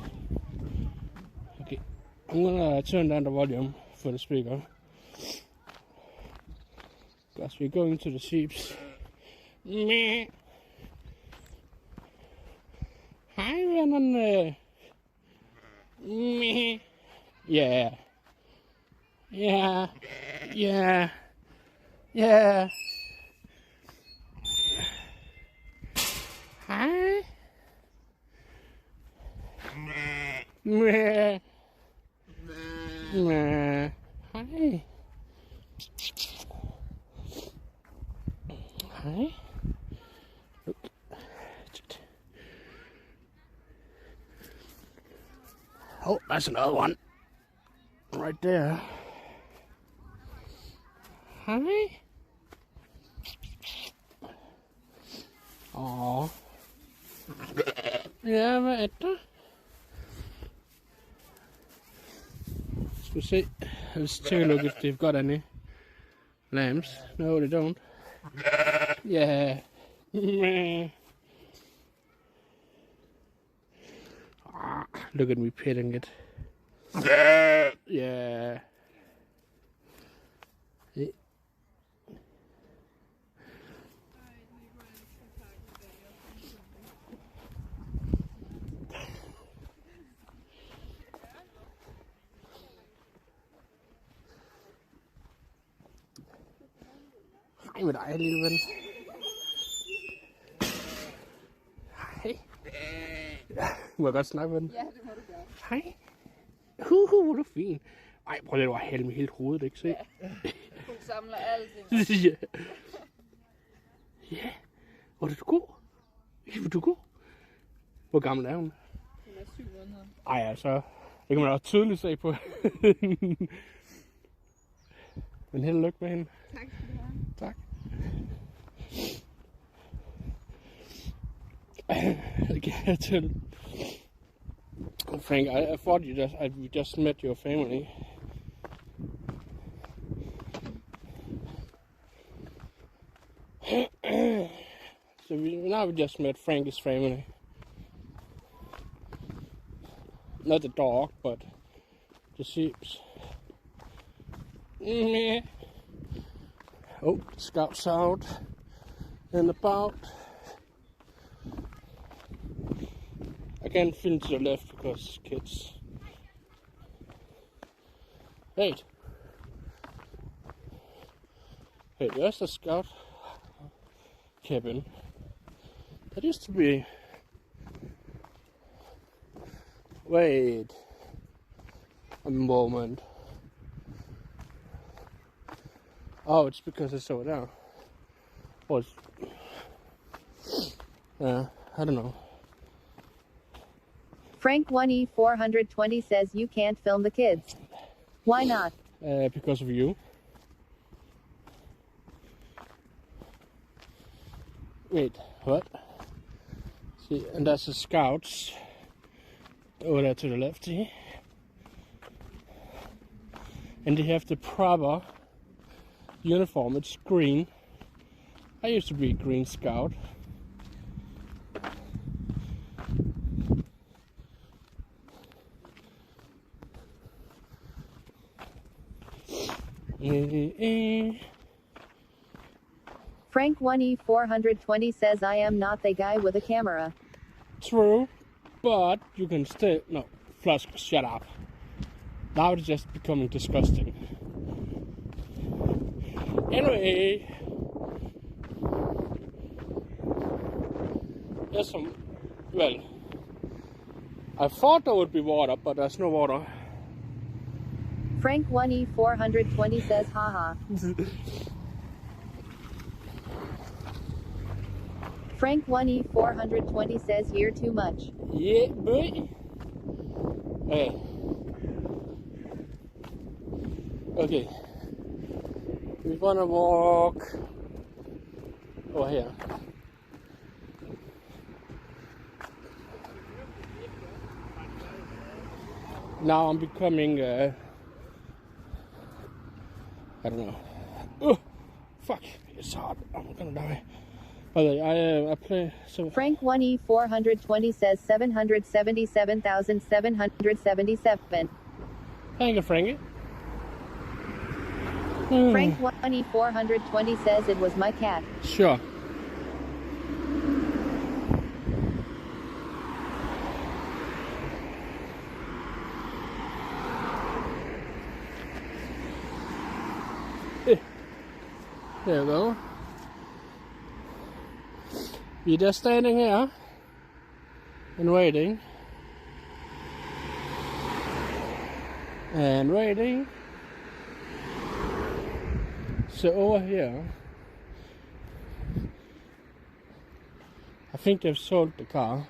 Okay, I'm gonna turn down the volume for the speaker. Because we're going to the sheeps. Meh. Hej, vennerne. Meh. Yeah. Yeah. Yeah. Yeah. Hej. Meh. Meh. Hej. Hi. Look. Oh, that's another one. Right there. Hi. Åh. Ja, hvad er det? Skal vi se. Let's take a look if they've got any lambs. No, they don't. Yeah. Look at me petting it. Yeah. Hej med dig, lille ven. Hej. Må jeg godt snakke med den? Ja, det må du gøre. Hej. Hvor er du fin. Ej, prøv lige at halve med helt hovedet, ikke se? Ja. Hun samler alting. Ja. Ja. Hvor er du god? Hvor er du god? Hvor gammel er hun? Hun er 7 måneder. Ej, altså. Det kan man også tydeligt se på. Men held og lykke med hende. Tak skal du have. Tak. Okay, tell Frank, I thought we just met your family. So now we just met Frank's family. Not the dog, but the sheep. Oh, Scout's out and about. I can't film to the left because kids. Wait. Hey, there's the Scout cabin. That used to be. Wait a moment. Oh, it's because it's over there. Oh, it's, I don't know. Frank 1E420 says you can't film the kids. Why not? Because of you. Wait, what? See, and that's the Scouts over there to the left, see? And they have the proper uniform, it's green. I used to be a Green Scout. Frank 1E420 says I am not the guy with a camera. True, but you can still... No, Flosk, shut up. Now it's just becoming disgusting. Anyway, there's some... Well, I thought there would be water, but there's no water. Frank 1E420 says haha. Frank 1E420 says you're too much. Yeah, boy. Okay. Okay. We wanna walk over here. Now I'm becoming I don't know. Oh, fuck! It's hot. I'm gonna die. By the way, I play so. Frank 1E420 says 777,777. Thank you, Frankie. Frank 1E420 says it was my cat. Sure. There we go. We're just standing here and waiting. And waiting. So over here, I think they've sold the car.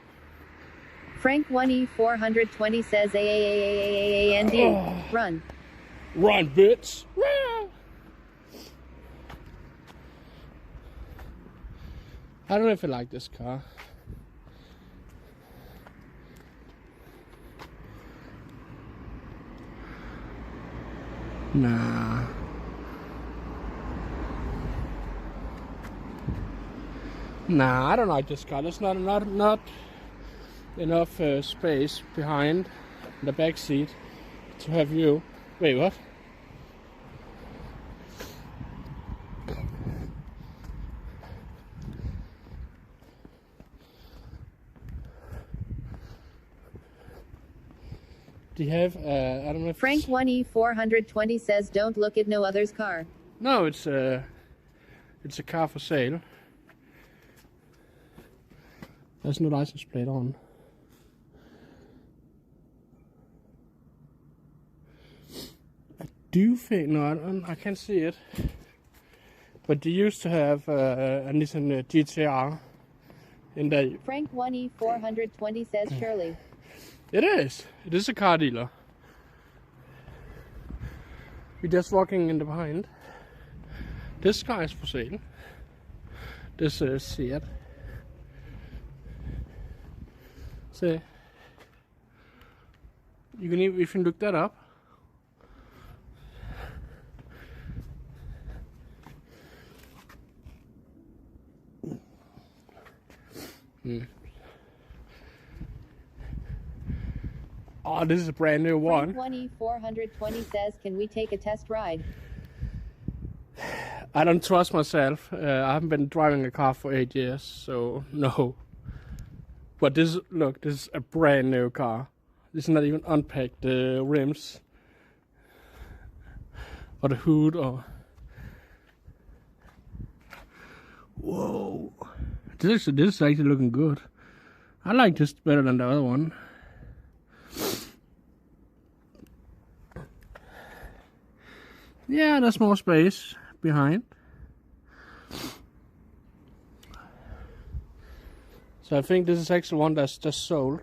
Frank 1E420 says AAAAAAND. Oh. Run. Run, bitch! Run! I don't know if I like this car. Nah. Nah, I don't like this car. There's not enough space behind the back seat to have you. Wait, what? Do you have, I don't know if Frank 1E420 says don't look at no other's car. No, it's a car for sale. There's no license plate on. I do think, no, I can't see it. But they used to have a Nissan GTR in the... Frank 1E420 says surely. It is a car dealer. We're just walking in the behind. This car is for sale. This is Seat. See, you can even look that up. Oh, this is a brand new one. Frank 420 says, can we take a test ride? I don't trust myself. I haven't been driving a car for 8 years, so no. But this, look, this is a brand new car. This is not even unpacked the rims or the hood or. Whoa! This is actually looking good. I like this better than the other one. Yeah, there's more space behind. So I think this is actually one that's just sold.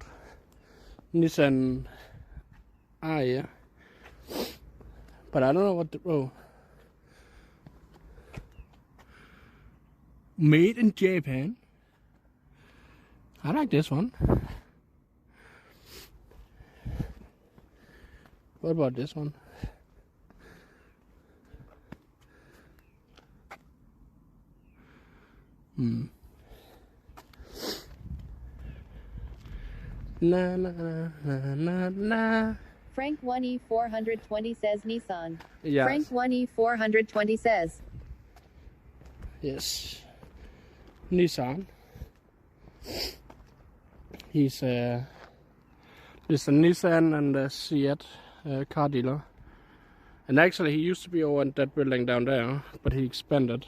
Nissan yeah. But I don't know what the made in Japan. I like this one. What about this one? Na na na na na. Frank 420 says Nissan. Yes. Frank 420 says. Yes. Nissan. He's a Nissan and a Seat car dealer. And actually he used to be over in that building down there, but he expanded.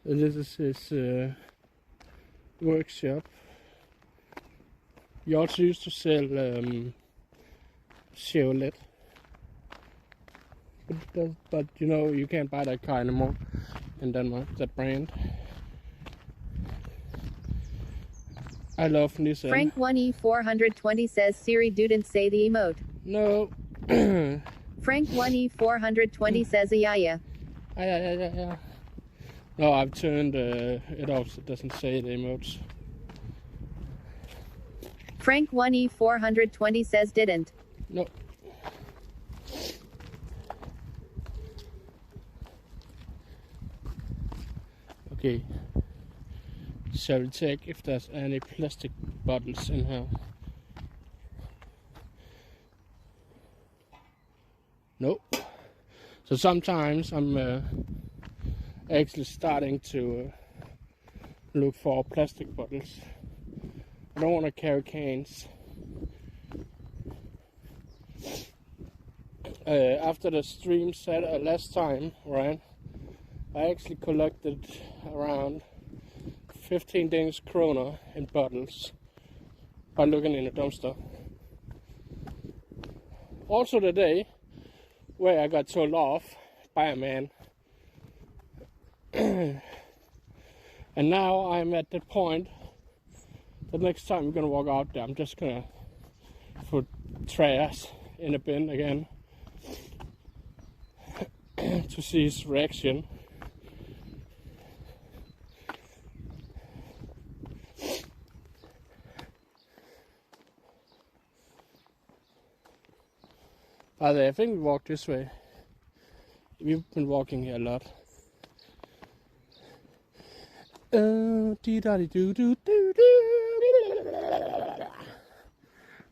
This is his workshop. He also used to sell Chevrolet. But you know, you can't buy that car anymore in Denmark, that brand. I love Nissan. Frank 420 says Siri didn't say the emote. No. Frank 420 says yeah. Yeah. No, I've turned it off so it doesn't say the emotes. Frank 420 says didn't. No. Okay. Shall we check if there's any plastic bottles in here? Nope. So sometimes I'm actually starting to look for plastic bottles. I don't want to carry cans. After the stream set last time, right, I actually collected around 15 Danish kroner in bottles by looking in a dumpster. Also the day where I got told off by a man. And now I'm at the point that next time I'm gonna walk out there, I'm just gonna put trash in a bin again to see his reaction. By the way, I think we walk this way. We've been walking here a lot.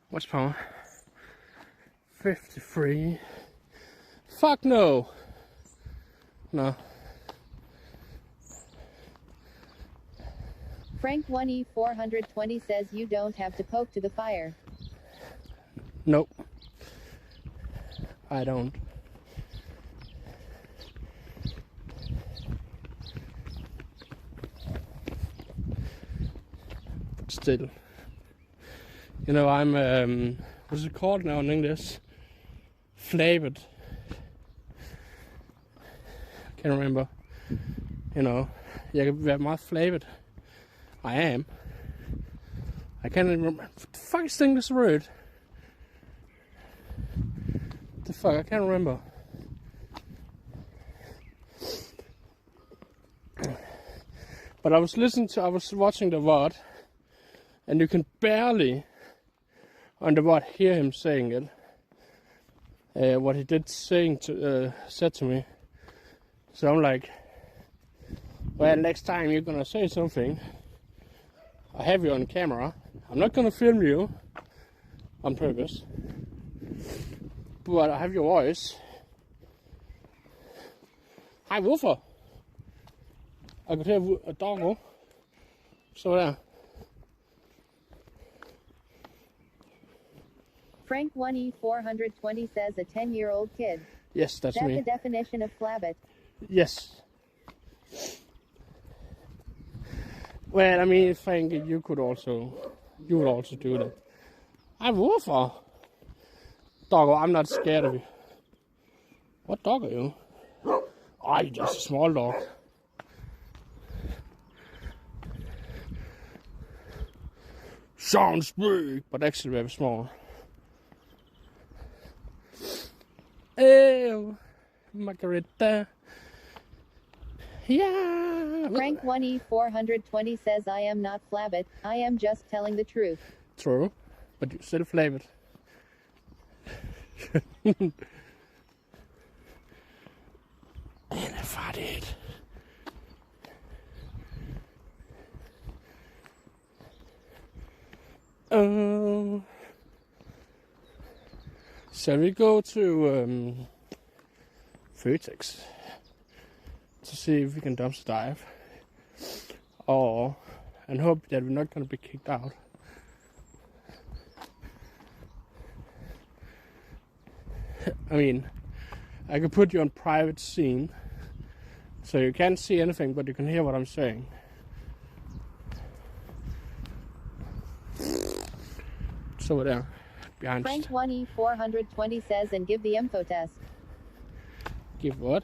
What's power? 53. Fuck no. No. Frank 420 says you don't have to poke to the fire. Nope. I don't. But still, you know, I'm what's it called now in English? Flavored. Can't remember. You know, jeg kan være meget flavored. I am. I can't remember. What the fuck is the English word? The fuck, I can't remember. But I was watching the VOD, and you can barely on the VOD hear him saying it. What he said to me. So I'm like, well, next time you're gonna say something, I have you on camera. I'm not gonna film you on purpose, but I have your voice. Hej, hvorfor? I could hear a dog. So there. Frank 1E420 says a 10-year-old kid. Yes, that's me. That's the definition of flabbit. Yes. Well, I mean, Frank, you would also do that. I'm hvorfor? Doggo, I'm not scared of you. What dog are you? Oh, you're just a small dog. Sounds big, but actually very small. Oh, Margarita. Yeah. Frank 1E420 says I am not flabbit, I am just telling the truth. True, but you still flavored. And if I did. Shall we go to Vertex to see if we can dumpster dive, and hope that we're not going to be kicked out? I mean, I could put you on private scene, so you can't see anything, but you can hear what I'm saying. It's over there, behind. Frank 1E420 says and give the info test. Give what?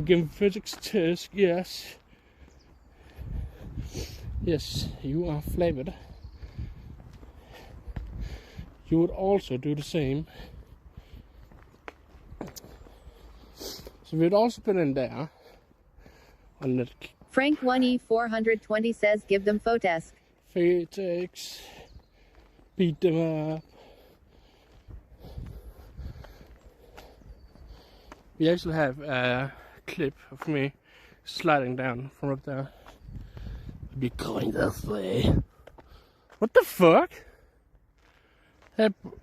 Give physics test, yes. Yes, you are flavored. You would also do the same. So we'd also been in there on the Frank 1E420 says give them Photask. Vertex, beat them up. We actually have a clip of me sliding down from up there. I'll be going this way. What the fuck?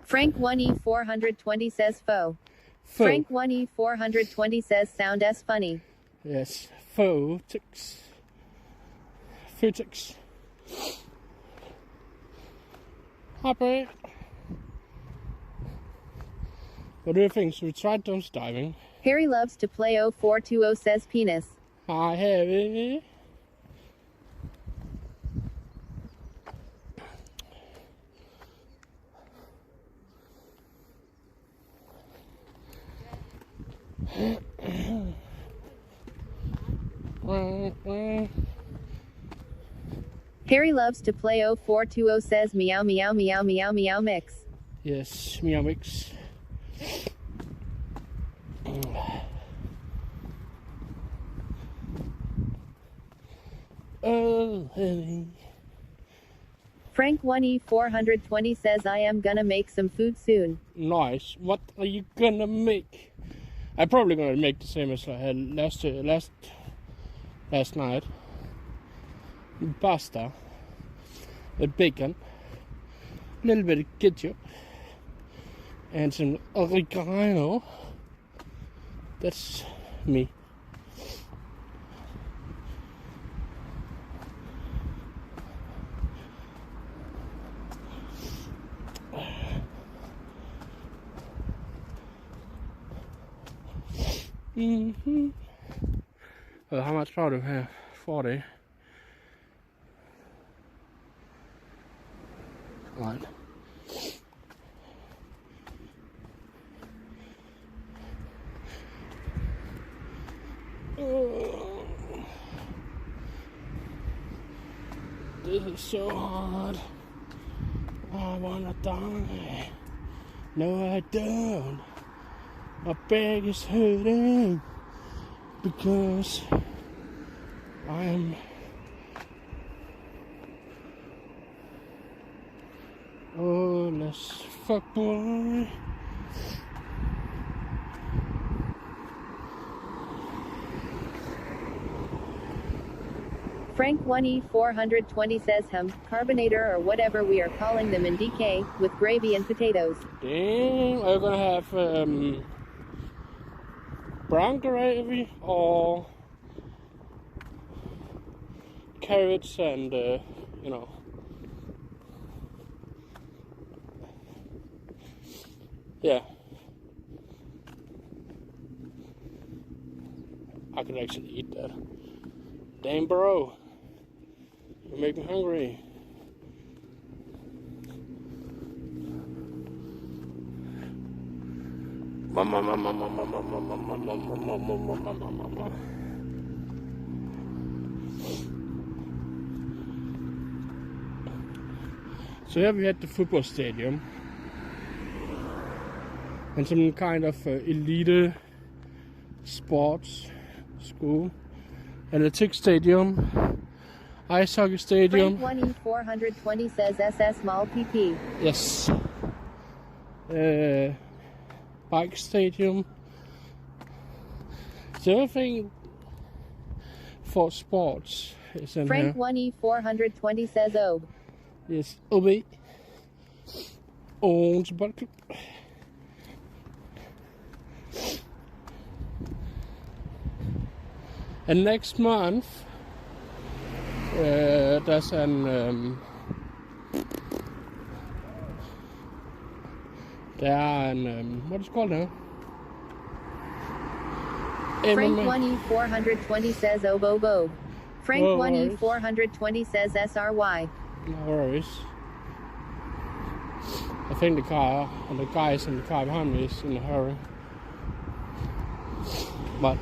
Frank 1E420 says faux. Frank 1E420 says sound as funny. Yes, Vertex. Vertex. Happy. What do you think? Should we try dumpster diving? Harry loves to play 0420 says penis. Hi, Harry. Harry loves to play 0420 says meow meow meow meow meow mix. Yes, meow mix. Oh, hey. Frank 1E420 says I am gonna make some food soon. Nice. What are you gonna make? I'm probably gonna make the same as I had last night. Pasta with bacon, a little bit of ketchup, and some oregano. That's me. How much powder do you have? 40. Right. Oh, this is so hard. I wanna die. No, I don't. My back is hurting. because I am let's fuck boy. Frank 1E420 says carbonator or whatever we are calling them in DK, with gravy and potatoes. Damn, are you gonna have brown gravy or carrots and you know, yeah, I could actually eat that. Damn, bro, you make me hungry. So here we had the football stadium and some kind of elite sports school, and a tick stadium, ice hockey stadium. Frank 1E420 says SS Mall PP. Yes. Bike stadium. So everything for sports is in Frank here. 1E420 says OB. Yes, OB. Odense Boldklub. And next month, there's an what is it called now? Frank MMA. 1E420 says OB. Frank No 1E420 says SRY. No worries. I think the car and the guys in the car behind me is in a hurry. But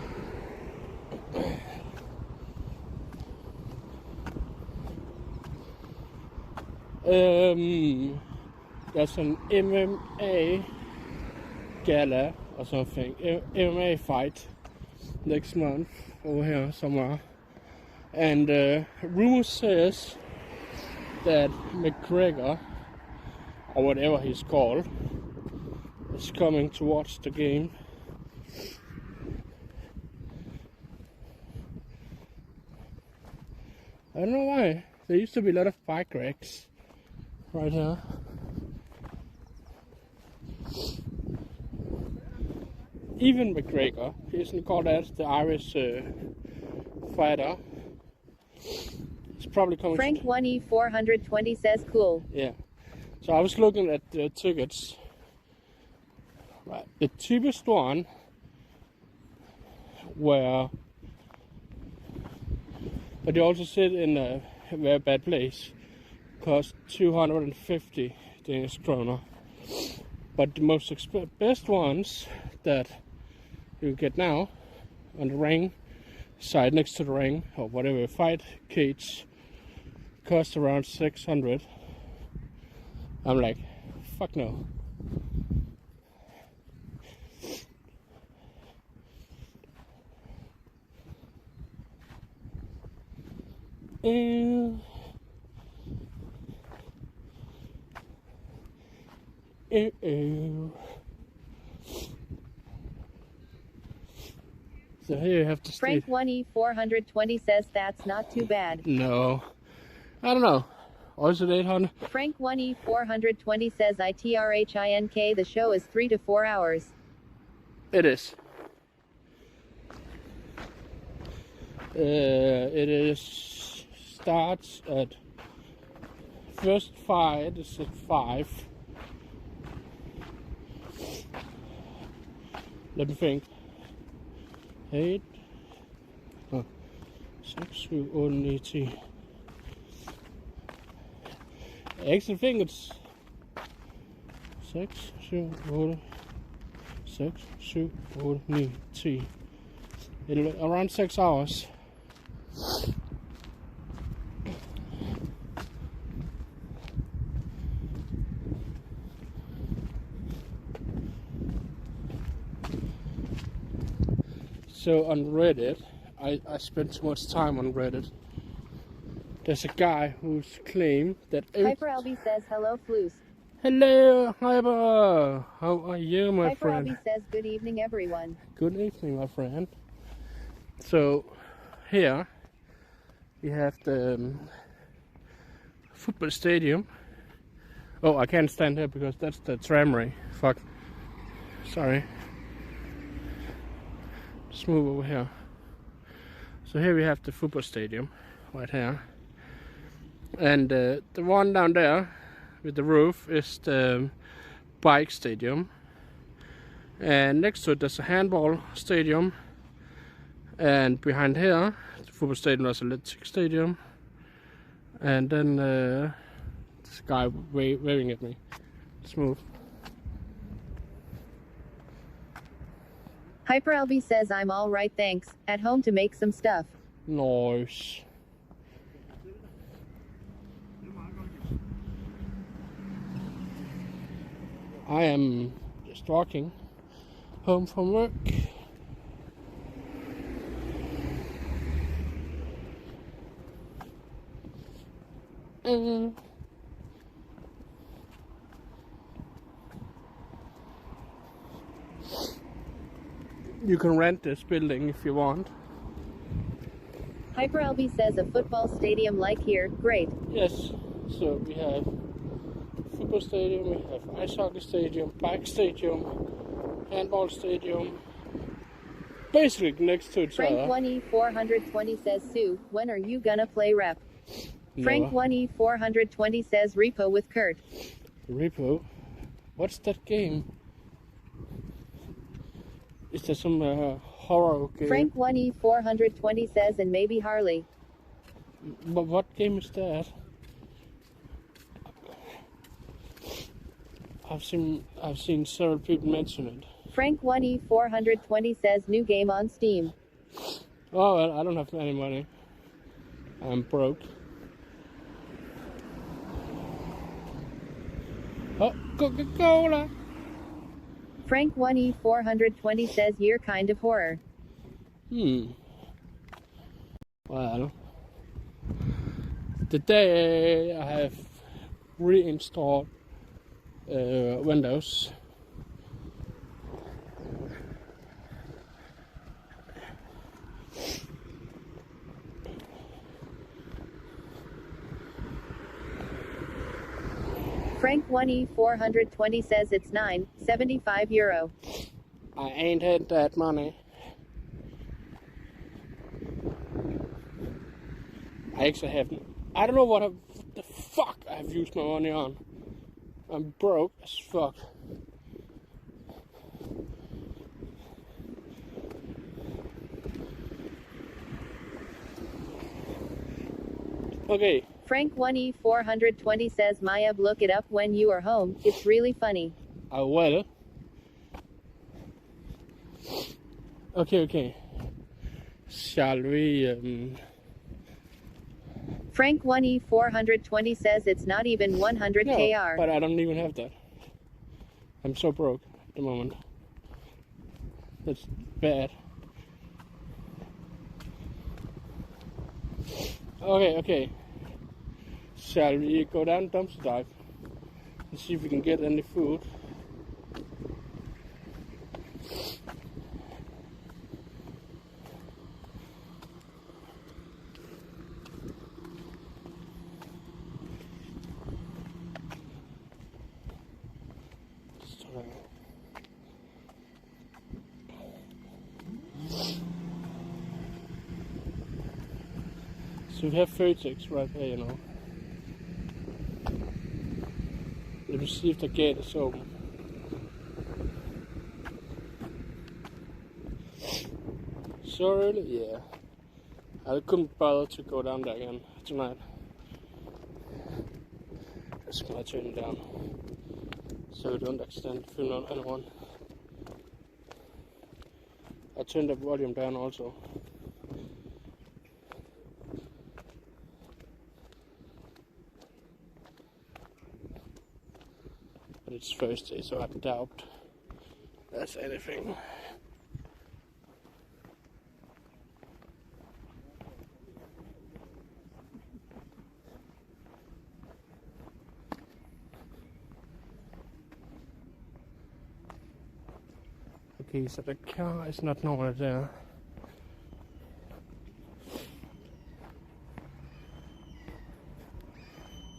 there's an MMA gala or something, MMA fight next month over here somewhere, and rumor says that McGregor, or whatever he's called, is coming to watch the game. I don't know why. There used to be a lot of bike racks right here. Even McGregor, isn't called that the Irish fighter. It's probably coming. Frank 1E420 says cool. Yeah. So I was looking at the tickets. Right. The cheapest one, but they also sit in a very bad place, cost 250 Danish kroner. But the most best ones that you get now on the ring side next to the ring or whatever fight cage cost around 600. I'm like, fuck no. So here you have to stay. Frank 1E420 says that's not too bad. No, I don't know. Or is it 800? Frank 1E420 says ITRHINK the show is 3 to 4 hours. It is. It is starts at first fight is at 5. Let me think. 8, 6, 7, 8, 9, 10. I actually think it's 6, 7, 8, 6, 7, 8, 9, 10. It'll around 6 hours. So on Reddit, I spent too much time on Reddit. There's a guy who's claimed that Hyper LB says hello, Flosk. Hello, Hyper. How are you, my Hyper friend? LB says good evening, everyone. Good evening, my friend. So here we have the football stadium. Oh, I can't stand here because that's the tramway. Fuck. Sorry. Just move over here. So here we have the football stadium, right here. And the one down there with the roof is the bike stadium. And next to it there's a handball stadium. And behind here, the football stadium, there's a athletic stadium. And then this guy waving at me. Let's move. Hyper LB says I'm all right, thanks. At home to make some stuff. Nice. I am just walking home from work. You can rent this building if you want. Hyper LB says a football stadium like here, great. Yes, so we have football stadium, we have ice hockey stadium, bike stadium, handball stadium, basically next to each other. Frank1E420 says Sue, when are you gonna play rep? Never. Frank1E420 says repo with Kurt. Repo? What's that game? Is there some horror game? Frank1E420 says and maybe Harley. But what game is that? I've seen several people mention it. Frank1E420 says new game on Steam. Oh, well, I don't have any money. I'm broke. Oh, Coca-Cola! Frank1E420 says you're kind of horror. Well, today I have reinstalled Windows. Frank1E420 says it's €9.75. I ain't had that money. I actually haven't. I don't know what the fuck I've used my money on. I'm broke as fuck. Okay. Frank1E420 says Mayab, look it up when you are home, it's really funny. I will. Okay. Shall we Frank1E420 says it's not even 100 No, KR. but I don't even have that. I'm so broke at the moment. That's bad. Okay. Shall we go down dumpster dive and see if we can get any food? So we have 36 right here, you know. Let me see if the gate is open. So early? Yeah. I couldn't bother to go down there again tonight. Just gonna turn it down so we don't accidentally film on anyone. I turned the volume down also. But it's Thursday, so I doubt there's anything. Okay, so the car is not normally there.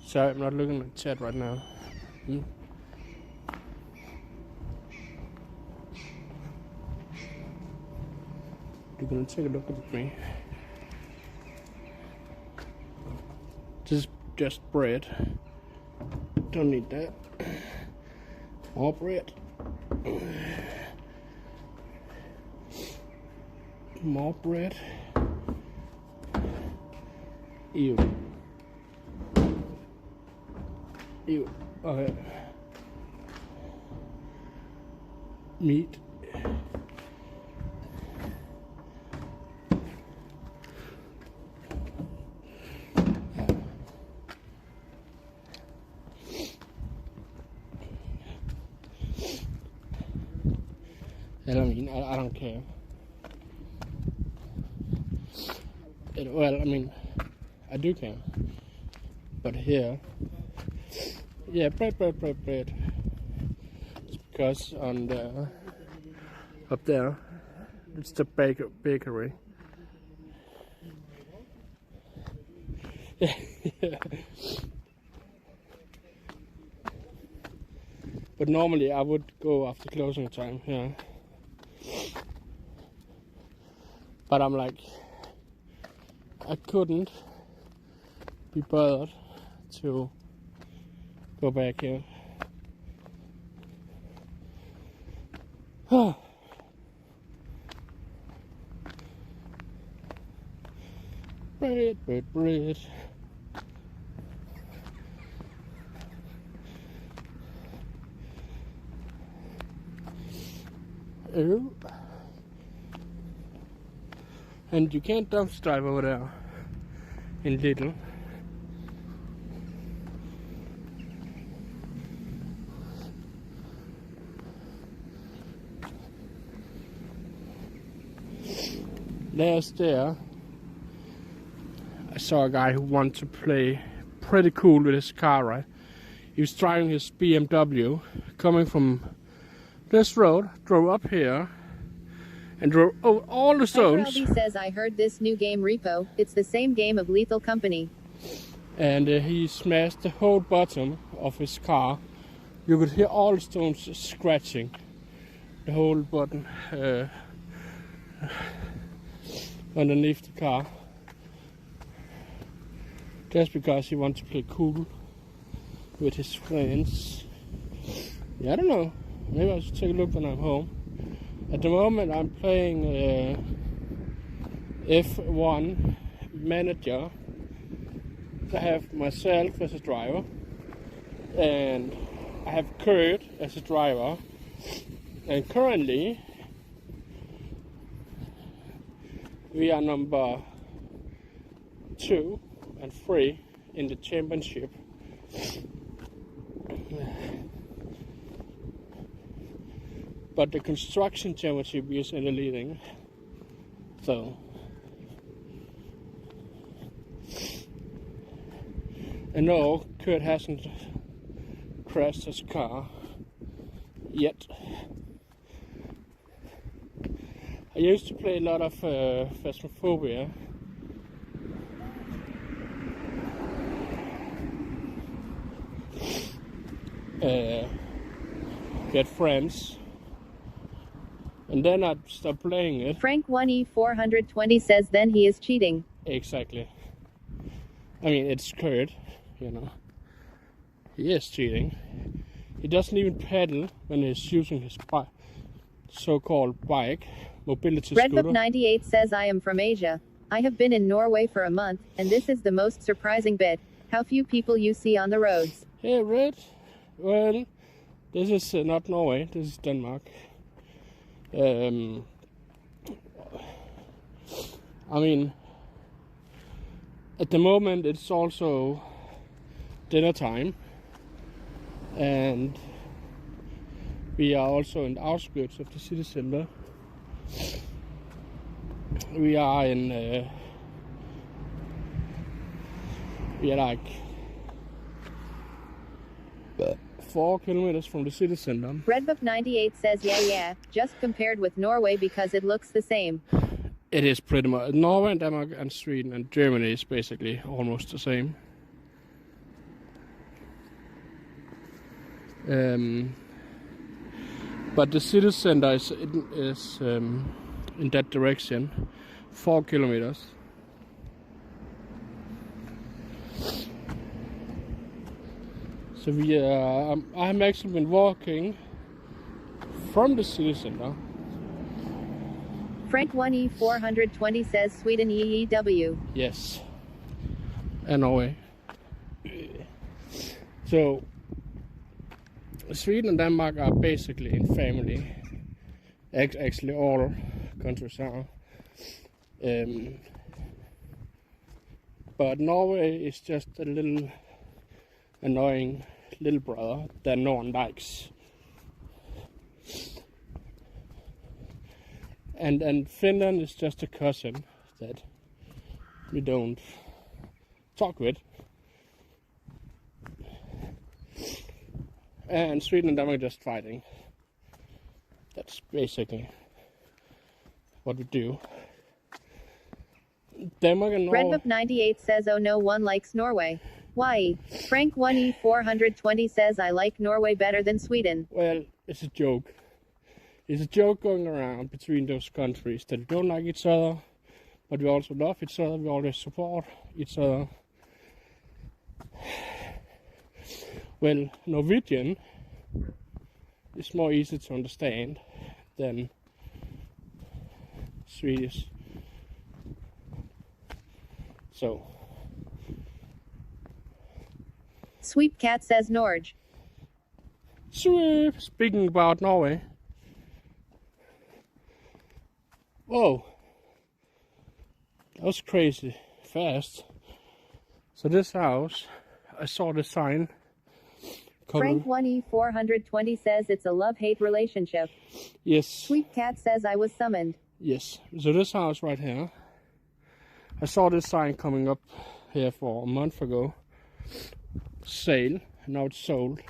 Sorry, I'm not looking at the chat right now. You're gonna take a look at me. This is just bread. Don't need that. More bread. More bread. Ew. Ew. Okay. Meat. I don't care. Well, I mean, I do care. But here, yeah, bread. It's because on the up there, it's the bakery. But normally I would go after closing time, yeah. But I'm like, I couldn't be bothered to go back here. Bread. Oh. And you can't dumpster dive over there in Lidl. Last there, I saw a guy who wanted to play pretty cool with his car, right? He was driving his BMW, coming from this road, drove up here, and drove over all the stones. IRL says, I heard this new game Repo. It's the same game of Lethal Company. And he smashed the whole bottom of his car. You could hear all the stones scratching the whole bottom underneath the car. Just because he wanted to play cool with his friends. Yeah, I don't know. Maybe I should take a look when I'm home. At the moment I'm playing F1 manager. I have myself as a driver and I have Kurt as a driver, and currently we are number 2 and 3 in the championship. But the construction championship is in the leading. So and no, Kurt hasn't crashed his car yet. I used to play a lot of Phasmophobia. Get friends. And then I stopped playing it. Frank1E420 says then he is cheating. Exactly. I mean, it's Kurt, you know. He is cheating. He doesn't even pedal when he's using his so-called bike, mobility scooter. Redbook98 says I am from Asia. I have been in Norway for a month, and this is the most surprising bit. How few people you see on the roads. Hey, Red. Well, this is not Norway, this is Denmark. I mean, at the moment it's also dinner time, and we are also in the outskirts of the city center. We are in we are like 4 kilometers from the city center. Redbook98 says yeah, just compared with Norway because it looks the same. It is pretty much. Norway, Denmark, and Sweden and Germany is basically almost the same. But the city center is in that direction, 4 kilometers. So I have actually been walking from the city center. Frank1E420 says Sweden EEW. Yes, and Norway. So Sweden and Denmark are basically in family. Actually, all countries are. But Norway is just a little annoying little brother that no one likes. And Finland is just a cousin that we don't talk with. And Sweden and Denmark are just fighting. That's basically what we do. Denmark and Norway. Redbook98 says oh no one likes Norway. Why? Frank1E420 says I like Norway better than Sweden. Well, it's a joke. It's a joke going around between those countries that don't like each other, but we also love each other, we always support each other. Well, Norwegian is more easy to understand than Swedish. So. Sweep Cat says Norge. Sweep! Speaking about Norway. Whoa. That was crazy fast. So this house, I saw the sign. Frank1E420 says it's a love-hate relationship. Yes. Sweep Cat says I was summoned. Yes. So this house right here, I saw this sign coming up here for a month ago. Sale. Now it's sold.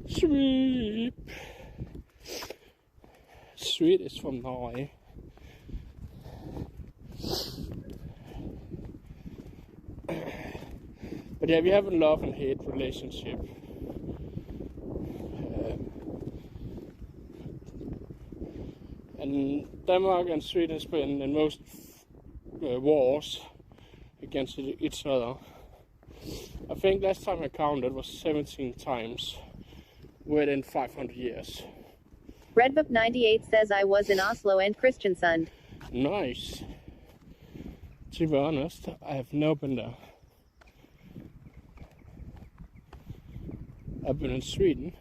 Sweep. Sweet is from Norway. But yeah, we have a love and hate relationship. And Denmark and Sweden has been in most wars against each other. I think last time I counted was 17 times within 500 years. Redbook98 says I was in Oslo and Kristiansand. Nice. To be honest, I have never been there. I've been in Sweden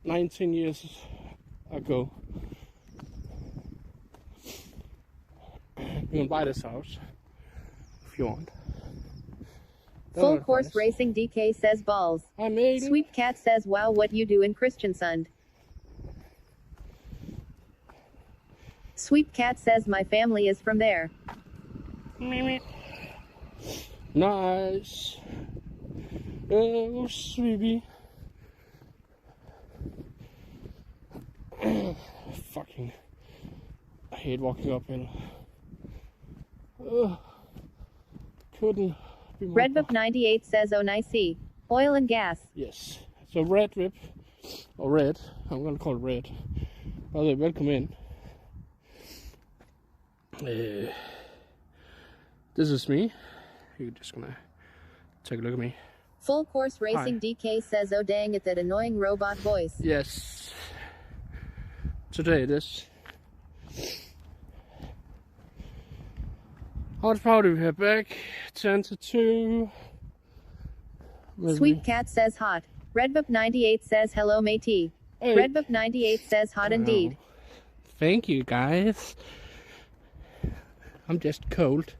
19 years ago. You can buy this house if you want. Full Course Racing DK says balls. I made it. Sweep Cat says wow what you do in Kristiansand. Sweep Cat says my family is from there. Nice. Oh, sweetie. Fucking. I hate walking uphill. Couldn't be more. Redbook98 says oh nice. Oil and gas. Yes. So Red Rip, or Red, I'm gonna call it Red. By the way, welcome in. This is me. You're just gonna take a look at me. Full Course Racing Hi. DK says oh dang it that annoying robot voice. Yes. Today it is. How proud of you back? 10 to 2. Maybe. Sweep Cat says hot. Redbook98 says hello matey. Hey. Redbook98 says hot indeed. Thank you guys. I'm just cold.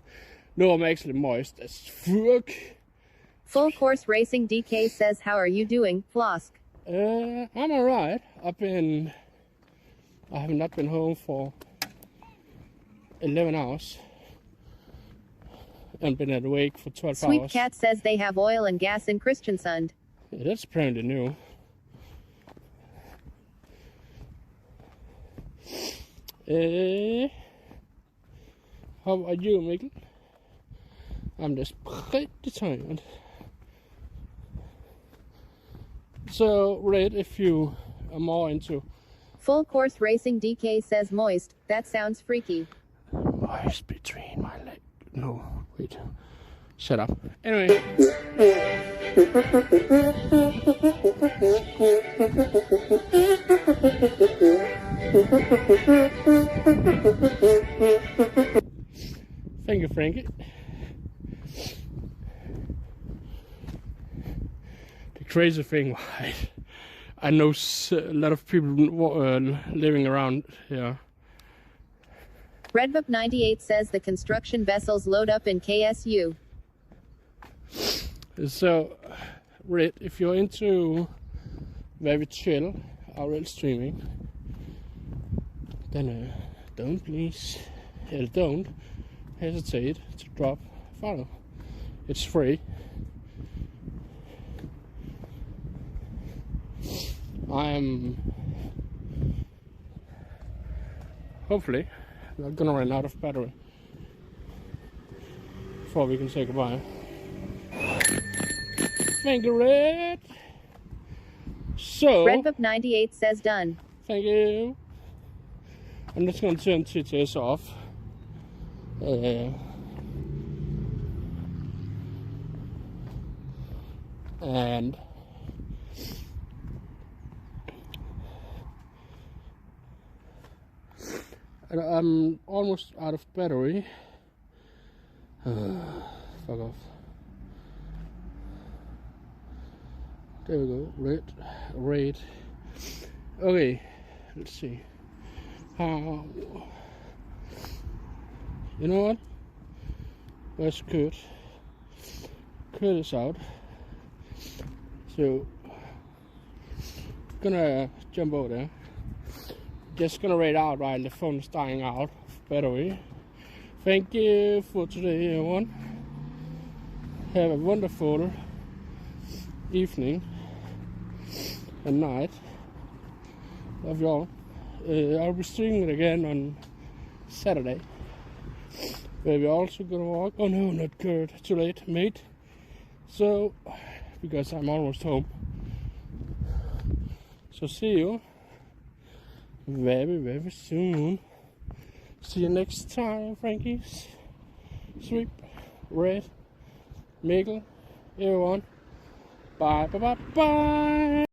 No, I'm actually moist as fuck. Full Course Racing DK says how are you doing, Flosk? I'm alright. I have not been home for 11 hours. and been awake for 12 Sweet hours. Cat says they have oil and gas in Kristiansand. Yeah, that's apparently new. How are you, Mikkel? I'm just pretty tired. So, Red, if you are more into Full course racing DK says moist. That sounds freaky. moist between my legs. No, wait. Shut up. Anyway. Thank you, Frankie. The crazy thing, I know a lot of people living around here. Redbook98 says the construction vessels load up in KSU. So, Red, if you're into very chill IRL-streaming, then don't hesitate to drop a follow. It's free. I'm hopefully not gonna run out of battery before we can say goodbye. Thank you, Red. So, Redbook98 says done. thank you. I'm just gonna turn TTS off. And I'm almost out of battery. Fuck off. There we go. Red. Okay, let's see. How? You know what? Where's Kurt? Kurt is out. So, gonna jump over there. Just gonna raid out while the phone is dying out of battery. Thank you for today, everyone. Have a wonderful evening and night. Love you all. I'll be streaming it again on Saturday. Where we're also gonna walk. Oh no, not Kurt. Too late, mate. So, because I'm almost home. So see you very, very soon. See you next time, Frankies. Sweep, Red, Mikkel, everyone. Bye, bye, bye, bye.